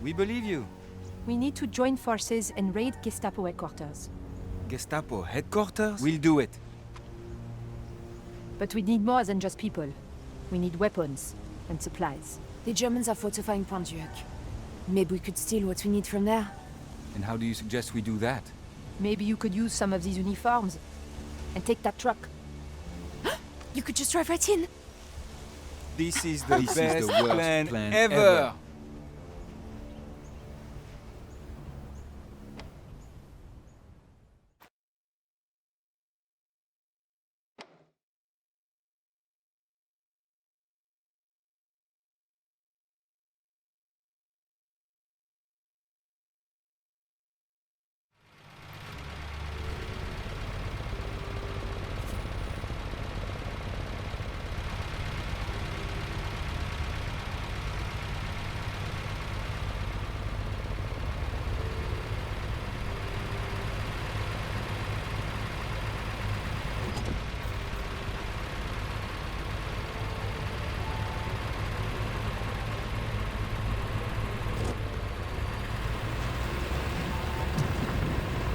We believe you. We need to join forces and raid Gestapo headquarters. Gestapo headquarters? We'll do it. But we need more than just people. We need weapons and supplies. The Germans are fortifying Pontduc. Maybe we could steal what we need from there. And how do you suggest we do that? Maybe you could use some of these uniforms and take that truck. You could just drive right in. This is the This best is the worst plan ever.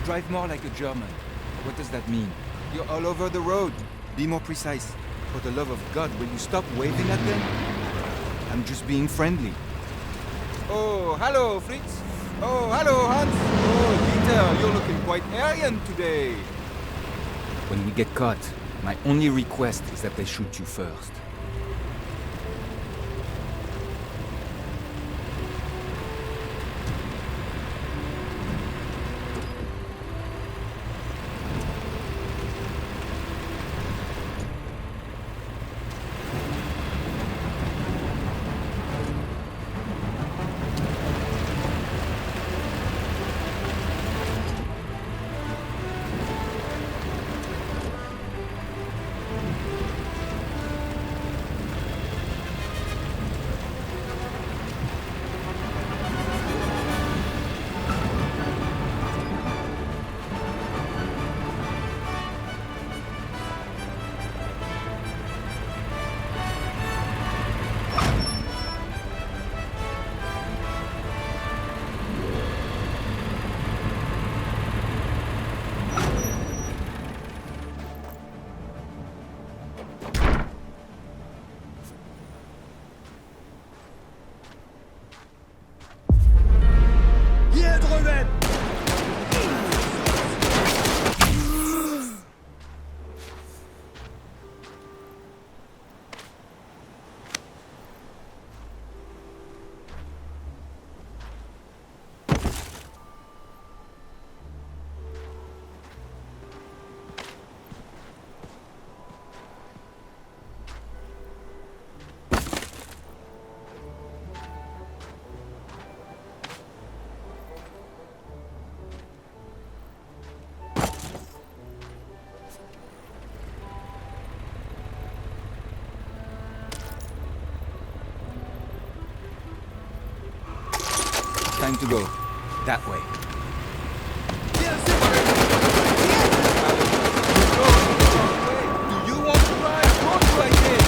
Drive more like a German. What does that mean? You're all over the road. Be more precise. For the love of God, will you stop waving at them? I'm just being friendly. Oh, hello, Fritz. Oh, hello, Hans. Oh, Dieter, you're looking quite arrogant today. When we get caught, my only request is that they shoot you first. Time to go. That way. Do you want to ride? Of course I did.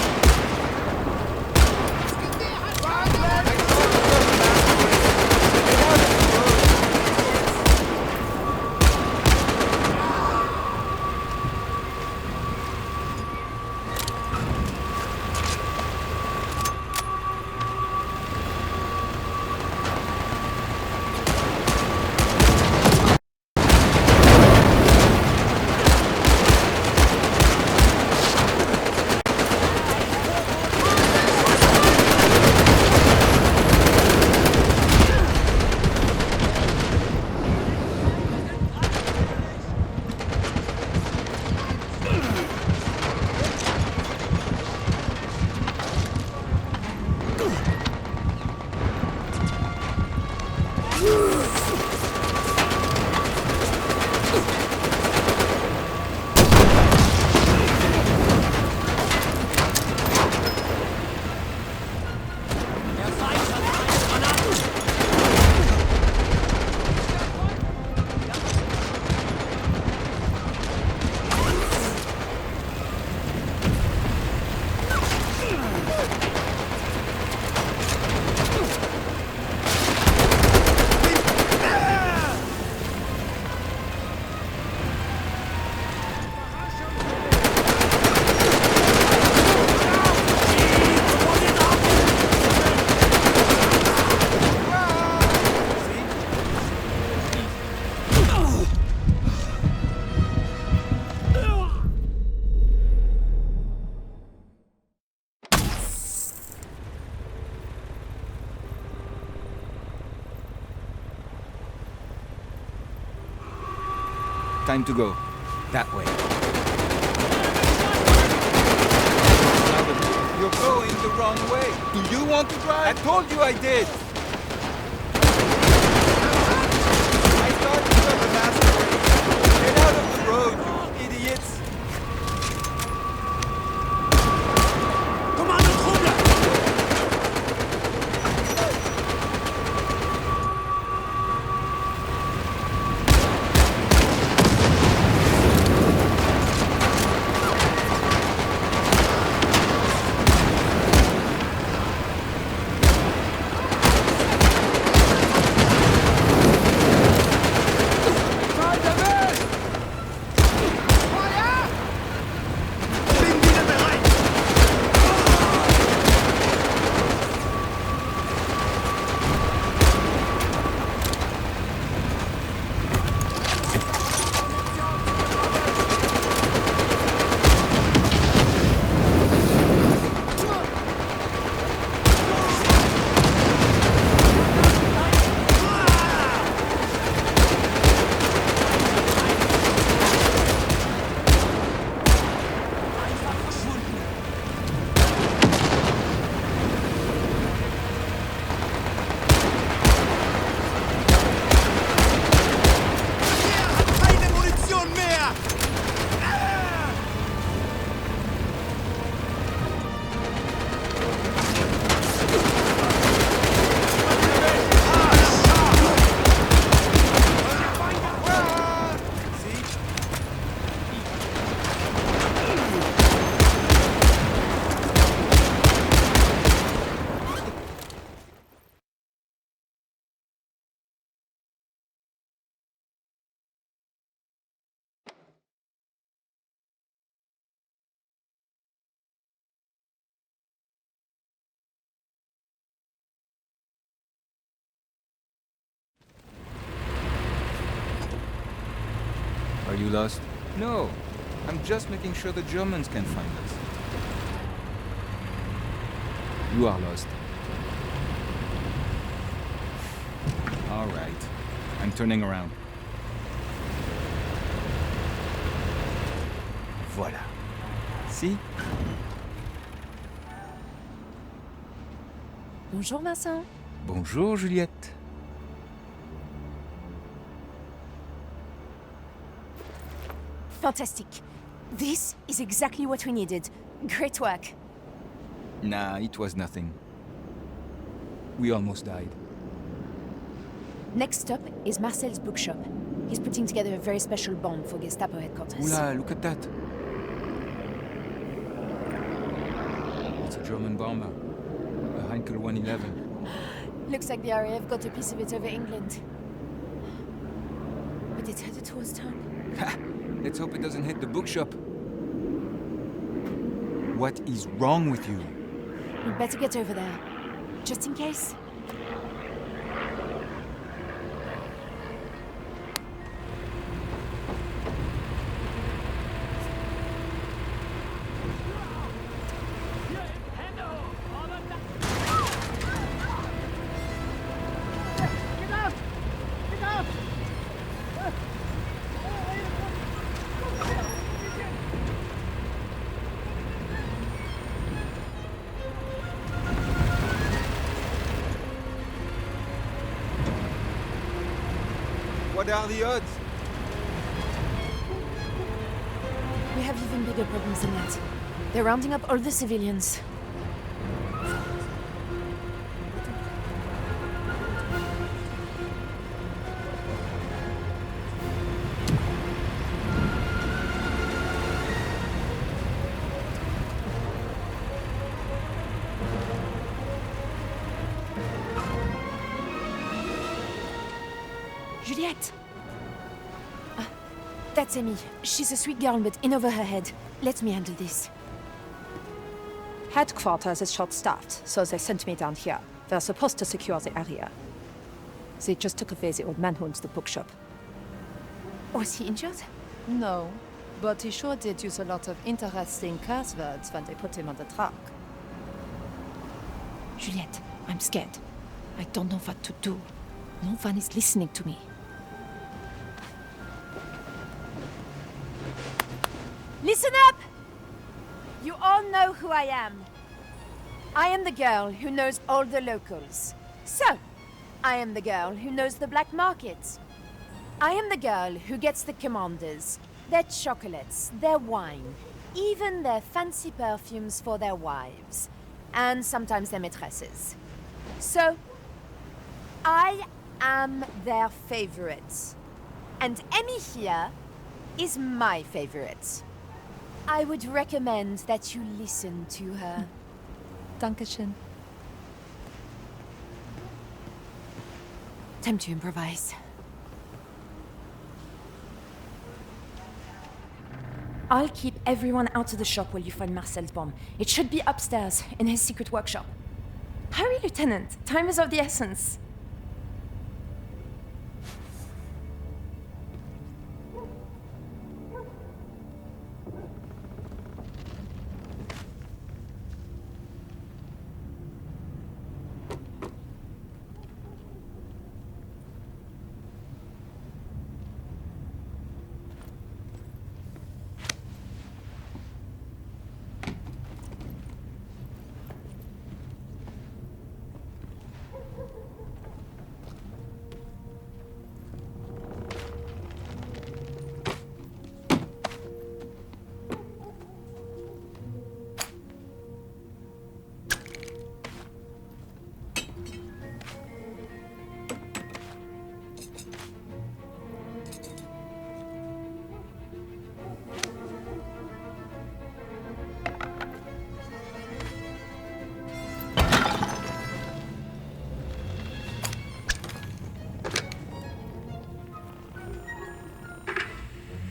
Time to go. That way. You're going the wrong way. Do you want to drive? I told you I did. I thought you were the master. Get out of the road, you idiots. Are you lost? No. I'm just making sure the Germans can find us. You are lost. All right. I'm turning around. Voilà. See? Bonjour, Vincent. Bonjour, Juliette. Fantastic. This is exactly what we needed. Great work. Nah, it was nothing. We almost died. Next stop is Marcel's bookshop. He's putting together a very special bomb for Gestapo headquarters. Oula, look at that. It's a German bomber. A Heinkel 111. Looks like the RAF got a piece of it over England. But it's headed towards town. Ha! Let's hope it doesn't hit the bookshop. What is wrong with you? We'd better get over there. Just in case. What are the odds? We have even bigger problems than that. They're rounding up all the civilians. Juliette! That's Amy. She's a sweet girl, but in over her head. Let me handle this. Headquarters is short-staffed, so they sent me down here. They're supposed to secure the area. They just took away the old man who owns the bookshop. Was he injured? No, but he sure did use a lot of interesting curse words when they put him on the truck. Juliette, I'm scared. I don't know what to do. No one is listening to me. Listen up! You all know who I am. I am the girl who knows all the locals. So, I am the girl who knows the black market. I am the girl who gets the commanders, their chocolates, their wine, even their fancy perfumes for their wives, and sometimes their maîtresses. So, I am their favorite. And Emmy here is my favorite. I would recommend that you listen to her. Dankeschön. Time to improvise. I'll keep everyone out of the shop while you find Marcel's bomb. It should be upstairs, in his secret workshop. Hurry, Lieutenant. Time is of the essence.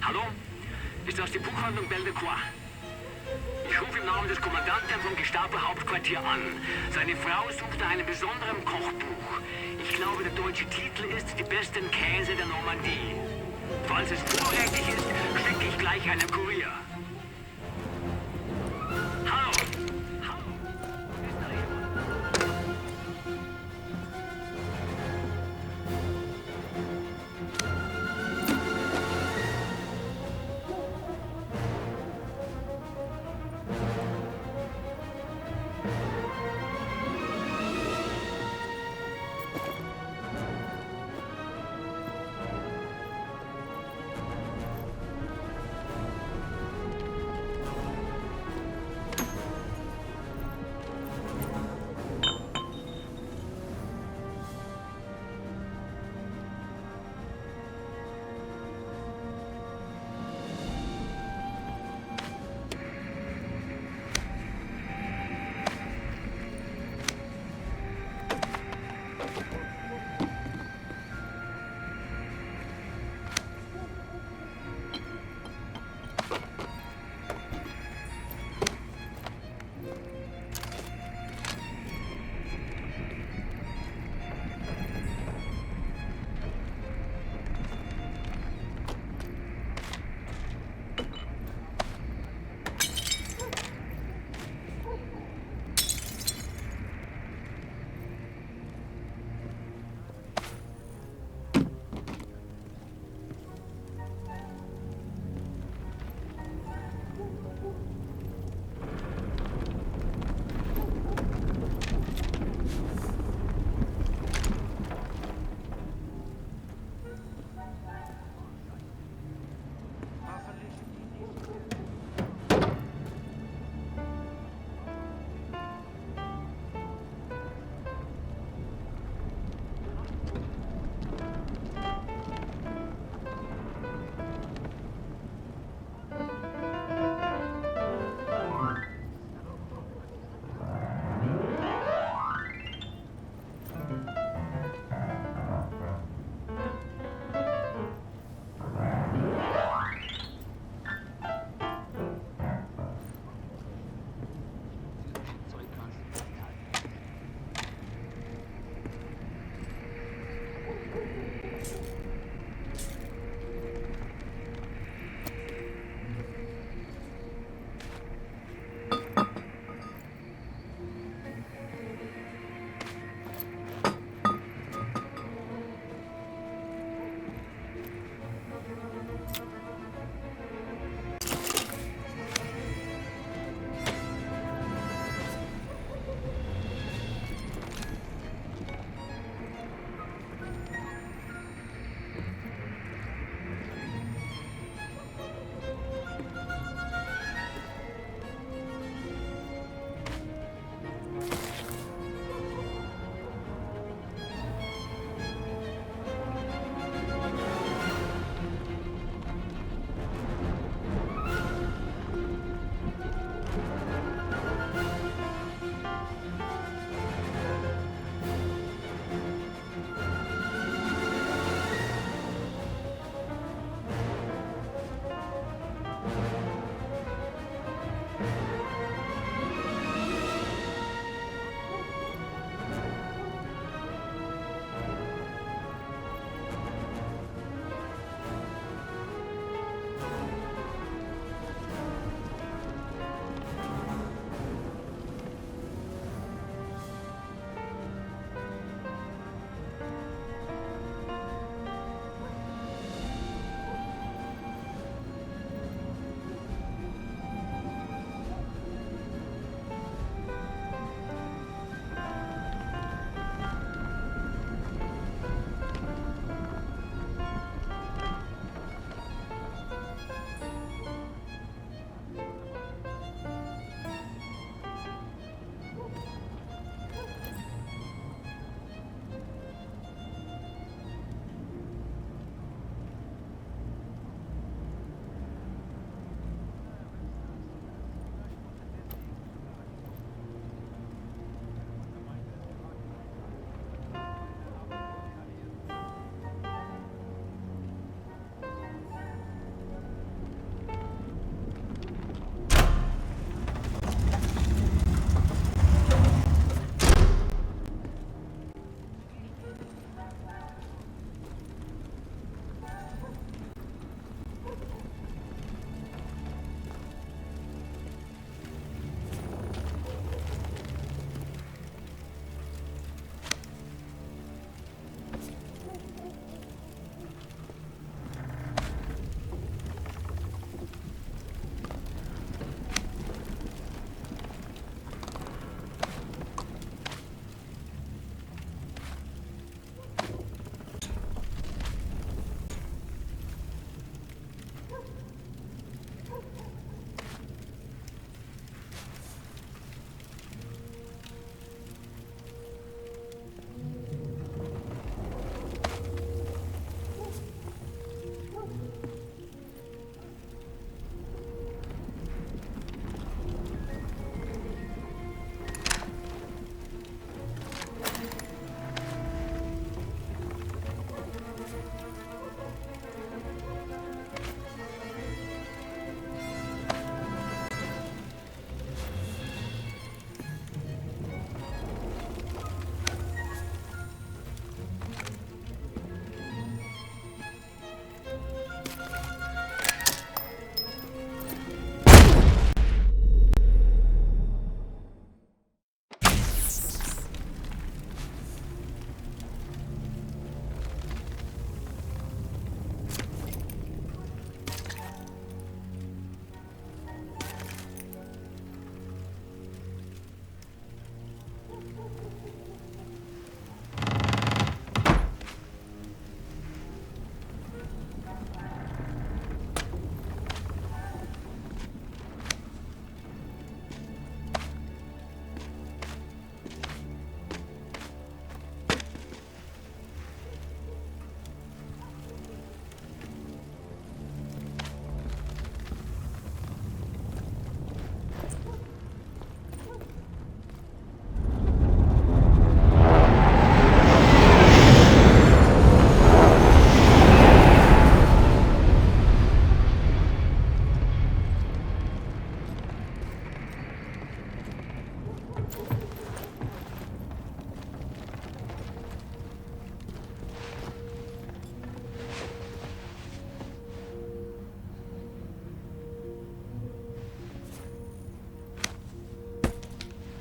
Hallo? Ist das die Buchhandlung Belle de Croix? Ich rufe im Namen des Kommandanten vom Gestapo-Hauptquartier an. Seine Frau sucht nach einem besonderen Kochbuch. Ich glaube, der deutsche Titel ist Die besten Käse der Normandie. Falls es vorrätig ist, schicke ich gleich einen Kurier. Hallo?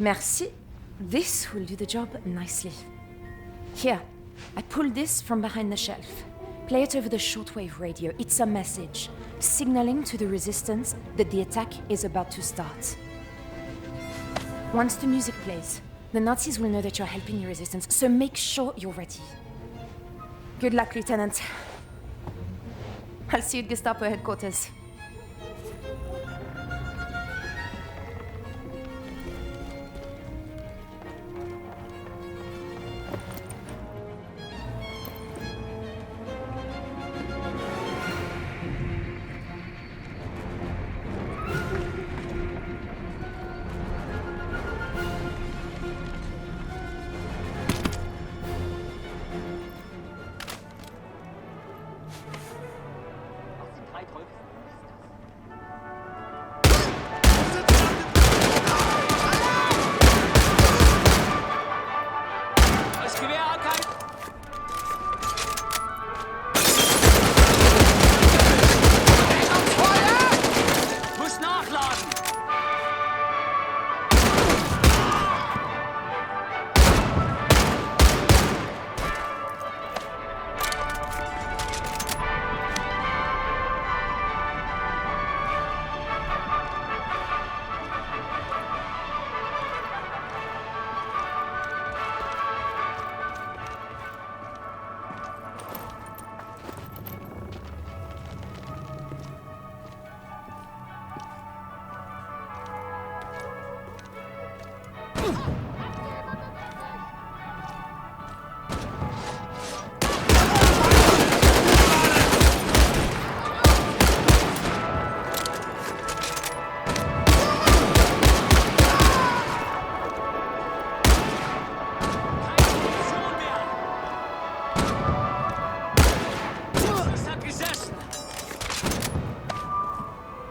Merci. This will do the job nicely. Here, I pulled this from behind the shelf. Play it over the shortwave radio. It's a message, signaling to the resistance that the attack is about to start. Once the music plays, the Nazis will know that you're helping the resistance, so make sure you're ready. Good luck, Lieutenant. I'll see you at Gestapo headquarters.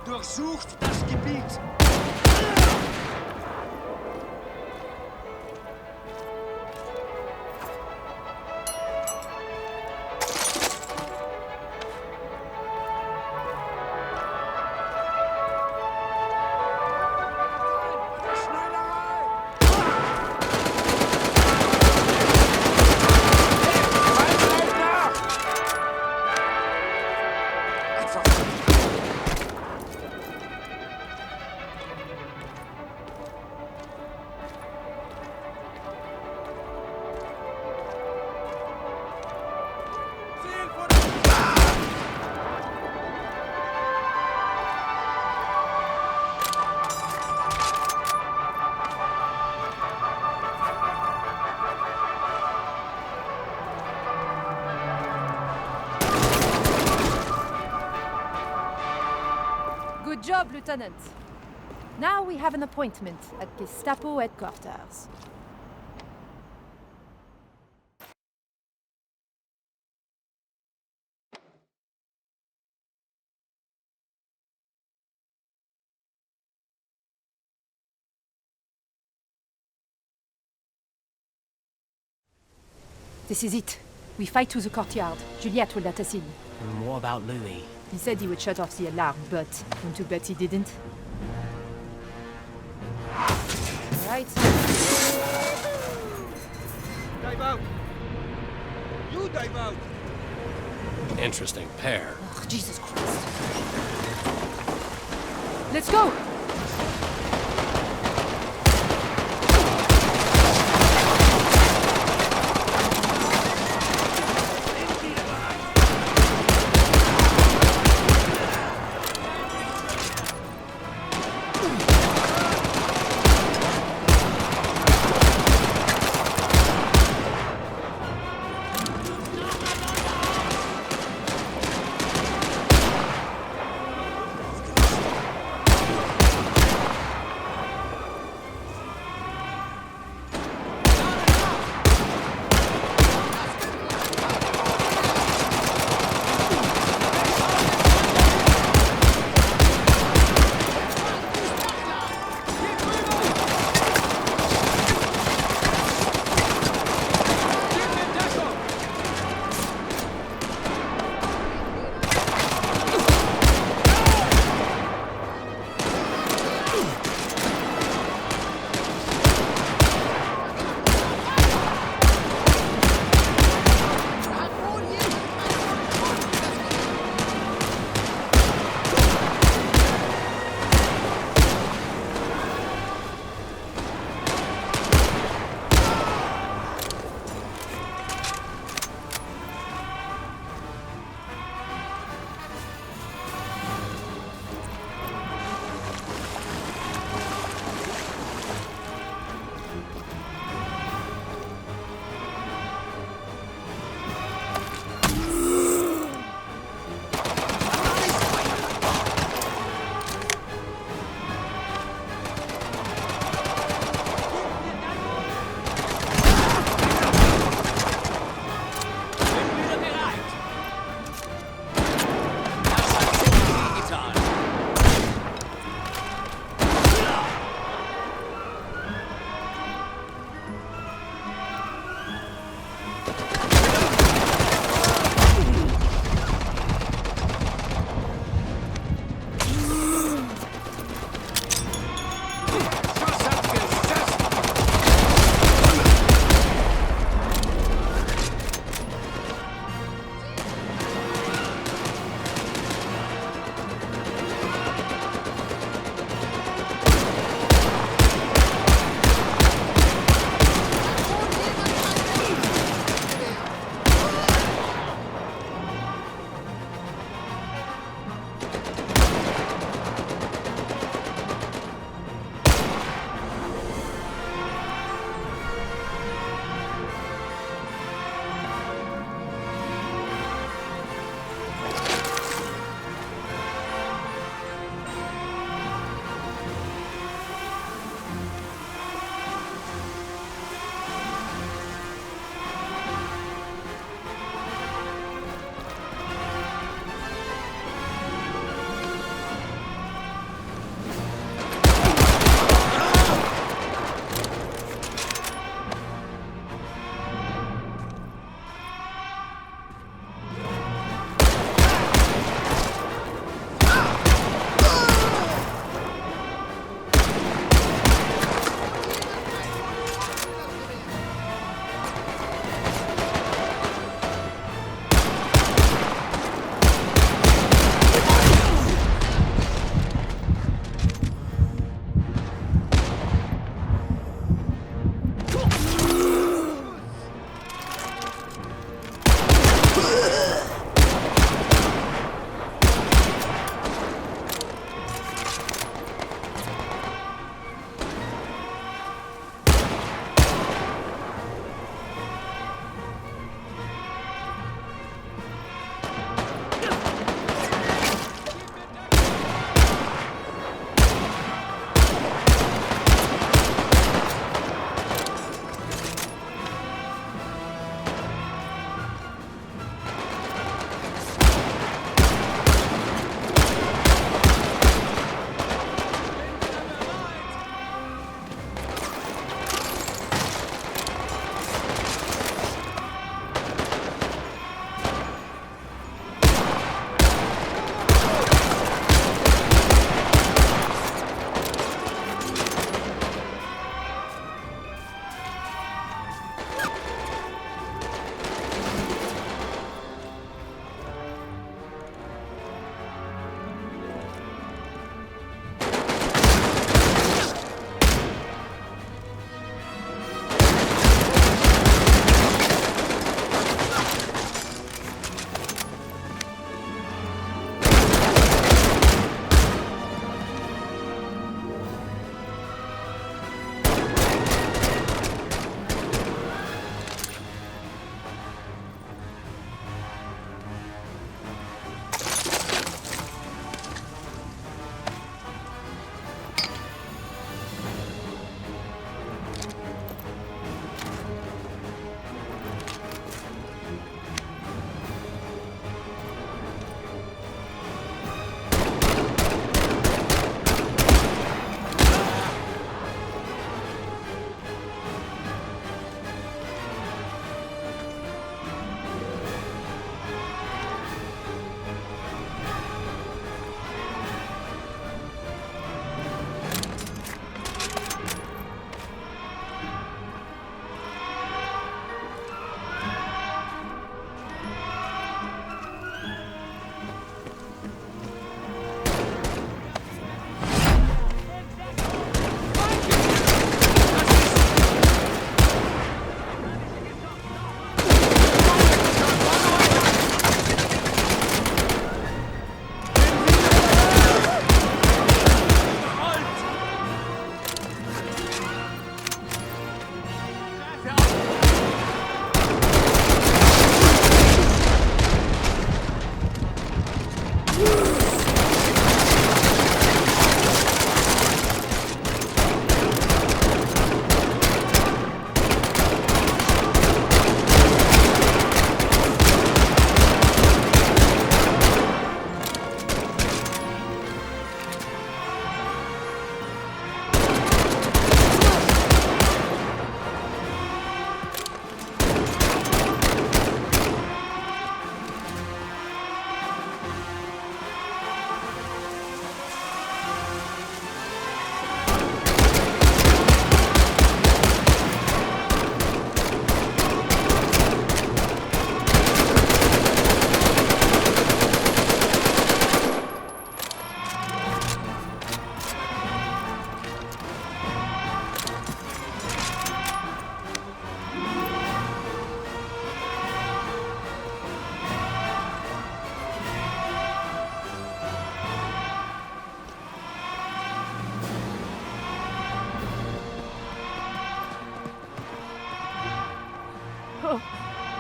Durchsucht das Gebiet! Good job, Lieutenant. Now we have an appointment at Gestapo headquarters. This is it. We fight to the courtyard. Juliet will let us in. And what about Louis? He said he would shut off the alarm, but want to bet he didn't? Right. Dive out! You dive out! Interesting pair. Oh, Jesus Christ. Let's go!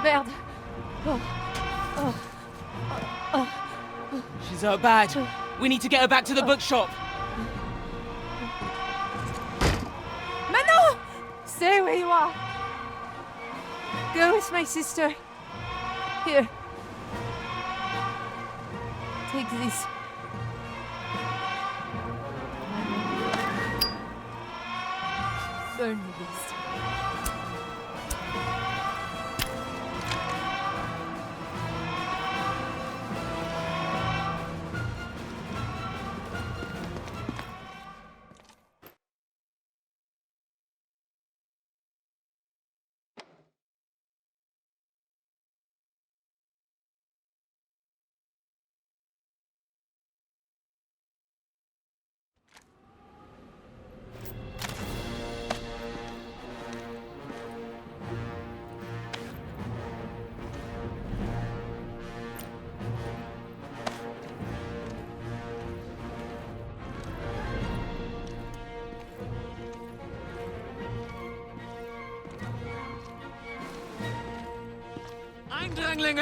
Merde. She's hurt bad. We need to get her back to the bookshop. Manon! Stay where you are. Go with my sister. Here. Take this. Burn the beast. Eindringlinge!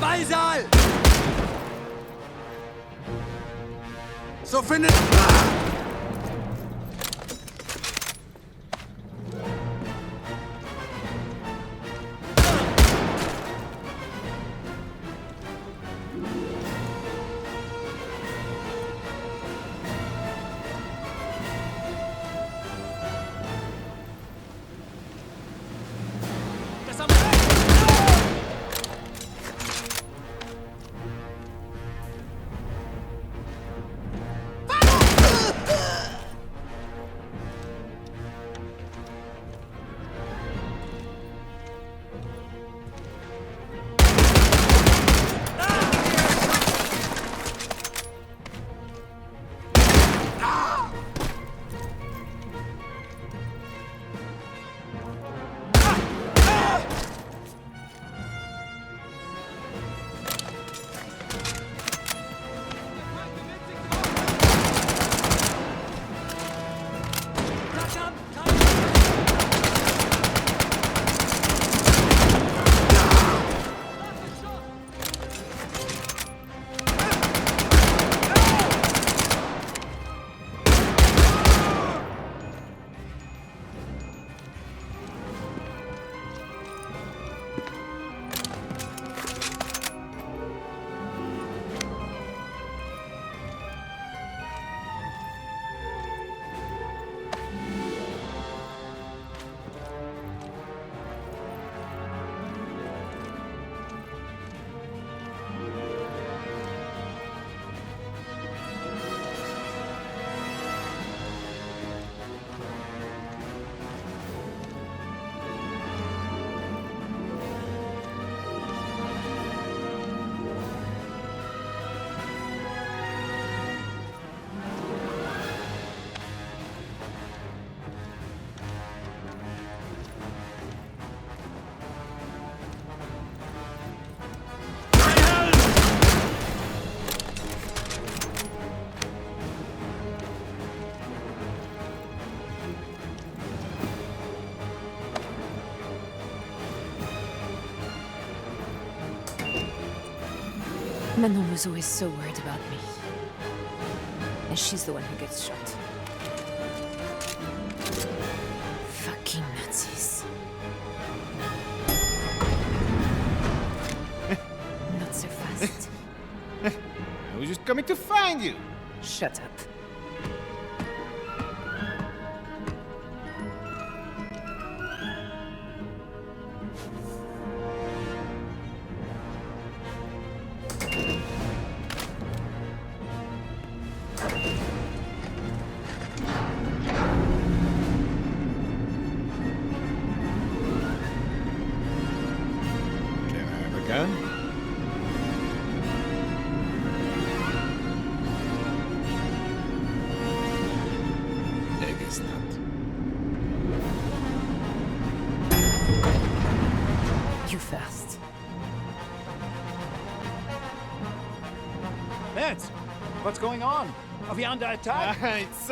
Ballsaal! So findet... Manon was always so worried about me. And she's the one who gets shot. Fucking Nazis. Not so fast. I was just coming to find you. Shut up. Can I have a gun? I guess not. You first. Lads, what's going on? Are we under attack? It's,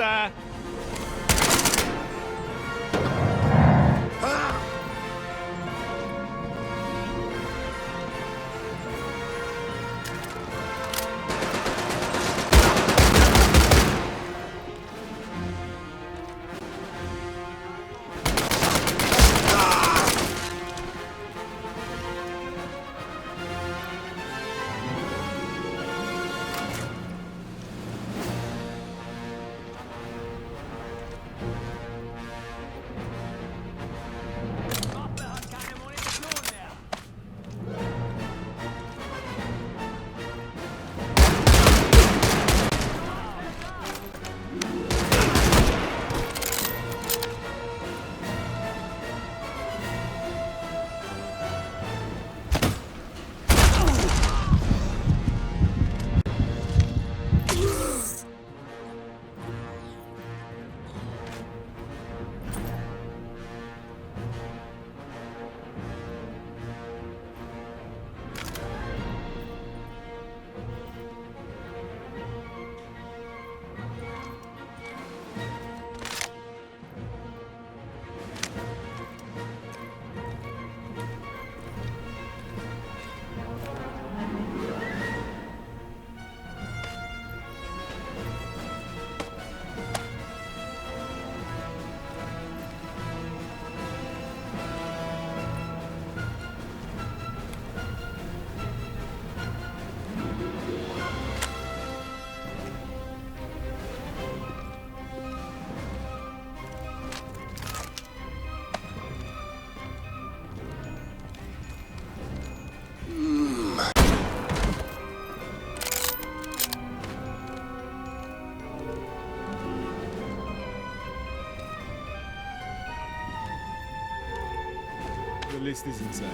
the list is inside.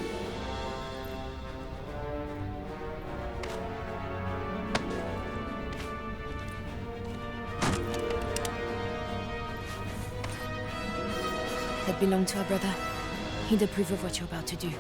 That belonged to our brother. He'd approve of what you're about to do.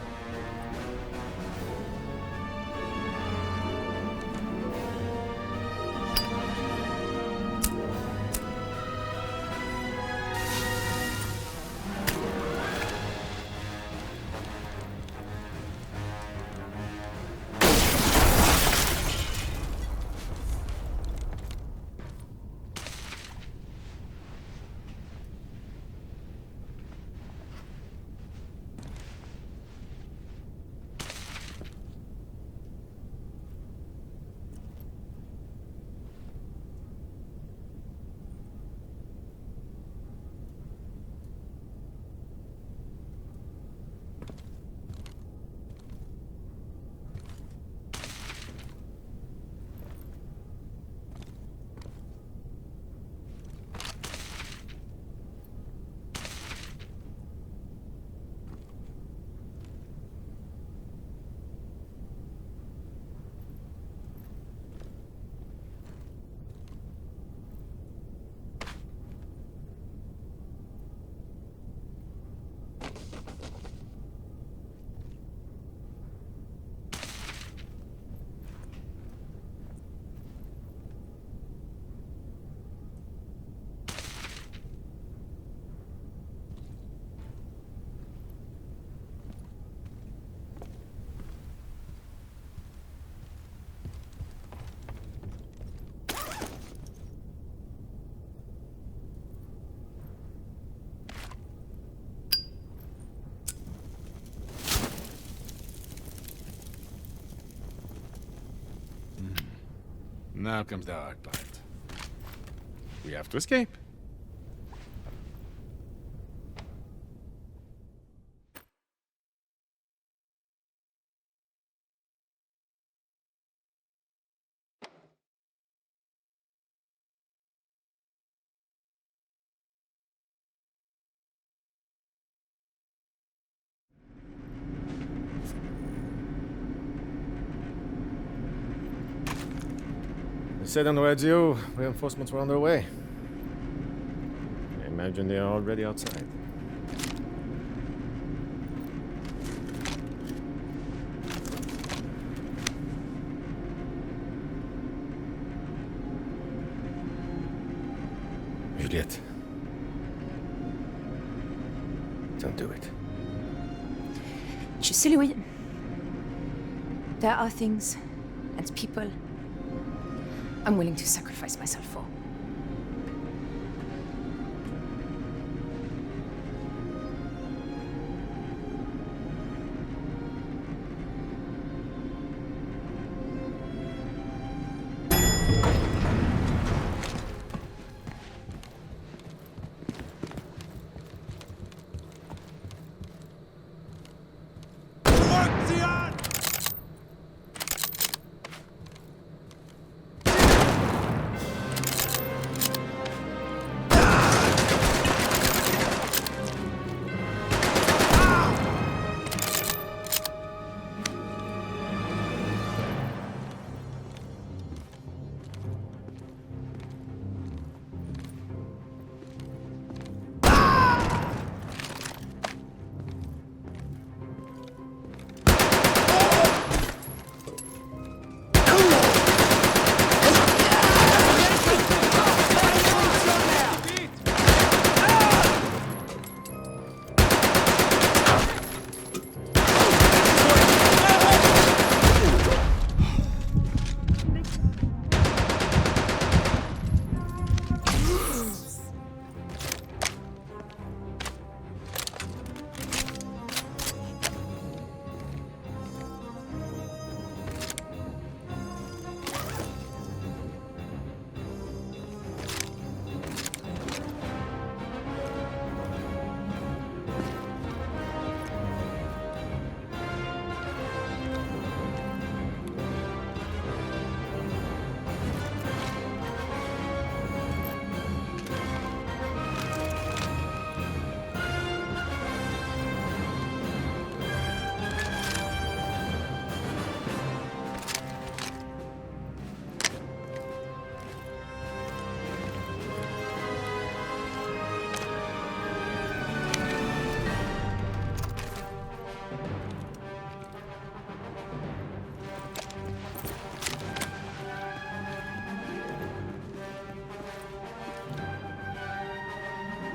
Now comes the hard part. We have to escape. They said on the radio reinforcements were on their way. I imagine they are already outside. Juliette. Don't do it. Tu sais, Louis, there are things and people I'm willing to sacrifice myself for.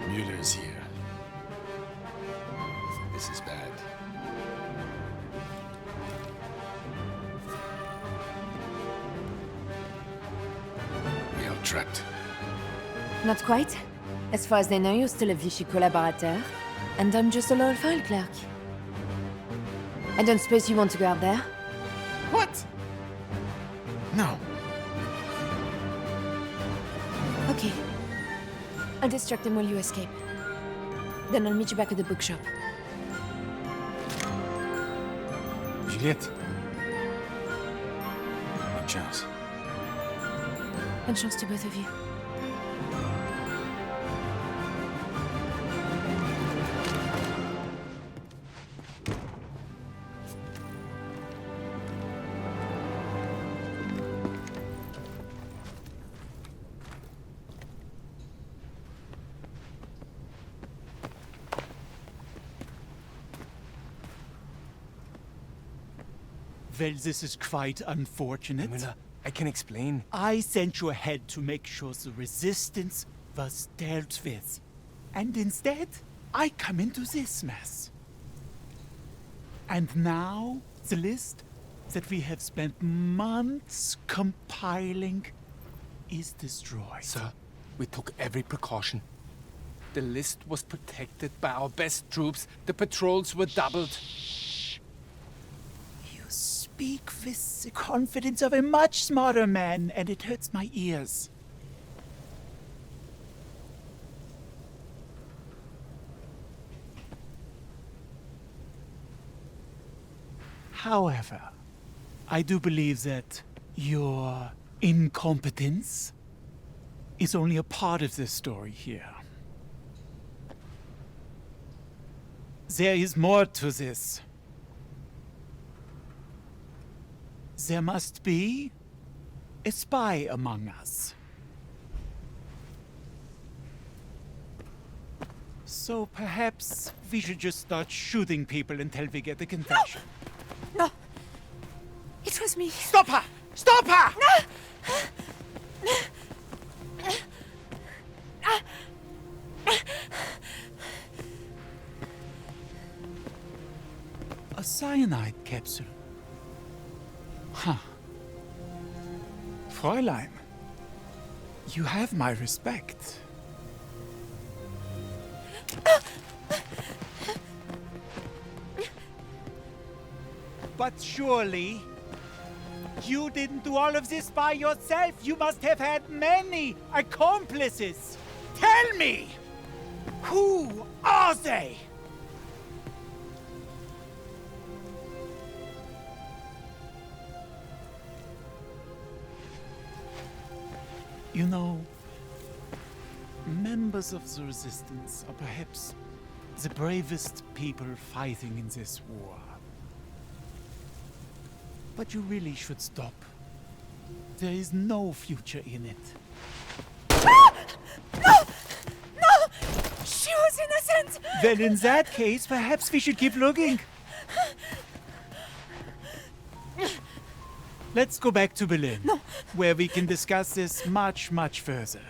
Muller's here. This is bad. We are trapped. Not quite. As far as they know, you're still a Vichy collaborateur, and I'm just a loyal file clerk. I don't suppose you want to go out there? What? No. Okay. I'll distract them while you escape. Then I'll meet you back at the bookshop. Juliette. Bonne chance. Bonne chance to both of you. Well, this is quite unfortunate. Müller, I can explain. I sent you ahead to make sure the resistance was dealt with. And instead, I come into this mess. And now, the list that we have spent months compiling is destroyed. Sir, we took every precaution. The list was protected by our best troops. The patrols were doubled. You speak speak with the confidence of a much smarter man, and it hurts my ears. However, I do believe that your incompetence is only a part of the story here. There is more to this. There must be a spy among us. So perhaps we should just start shooting people until we get a confession. No! It was me. Stop her! Stop her! No! A cyanide capsule. Huh. Fräulein, you have my respect. But surely, you didn't do all of this by yourself. You must have had many accomplices. Tell me, who are they? You know, members of the Resistance are perhaps the bravest people fighting in this war. But you really should stop. There is no future in it. Ah! No! No! She was innocent! Then in that case, perhaps we should keep looking. Let's go back to Berlin, where we can discuss this much, much further.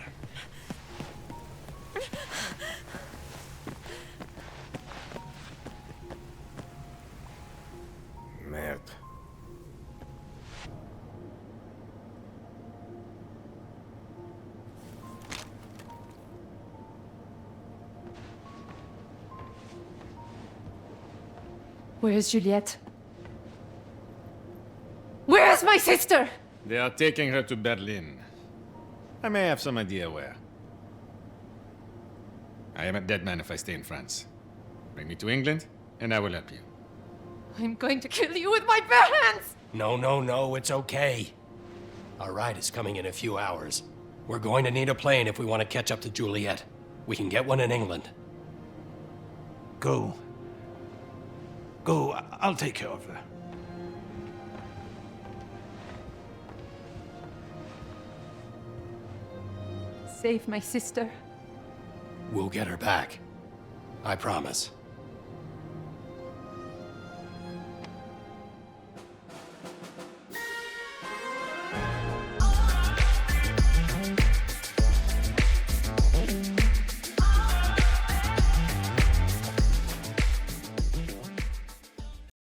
Merde. Where's Juliette? Where's my sister? They are taking her to Berlin. I may have some idea where. I am a dead man if I stay in France. Bring me to England, and I will help you. I'm going to kill you with my bare hands! No, it's okay. Our ride is coming in a few hours. We're going to need a plane if we want to catch up to Juliet. We can get one in England. Go. I'll take care of her. Save my sister. We'll get her back. I promise.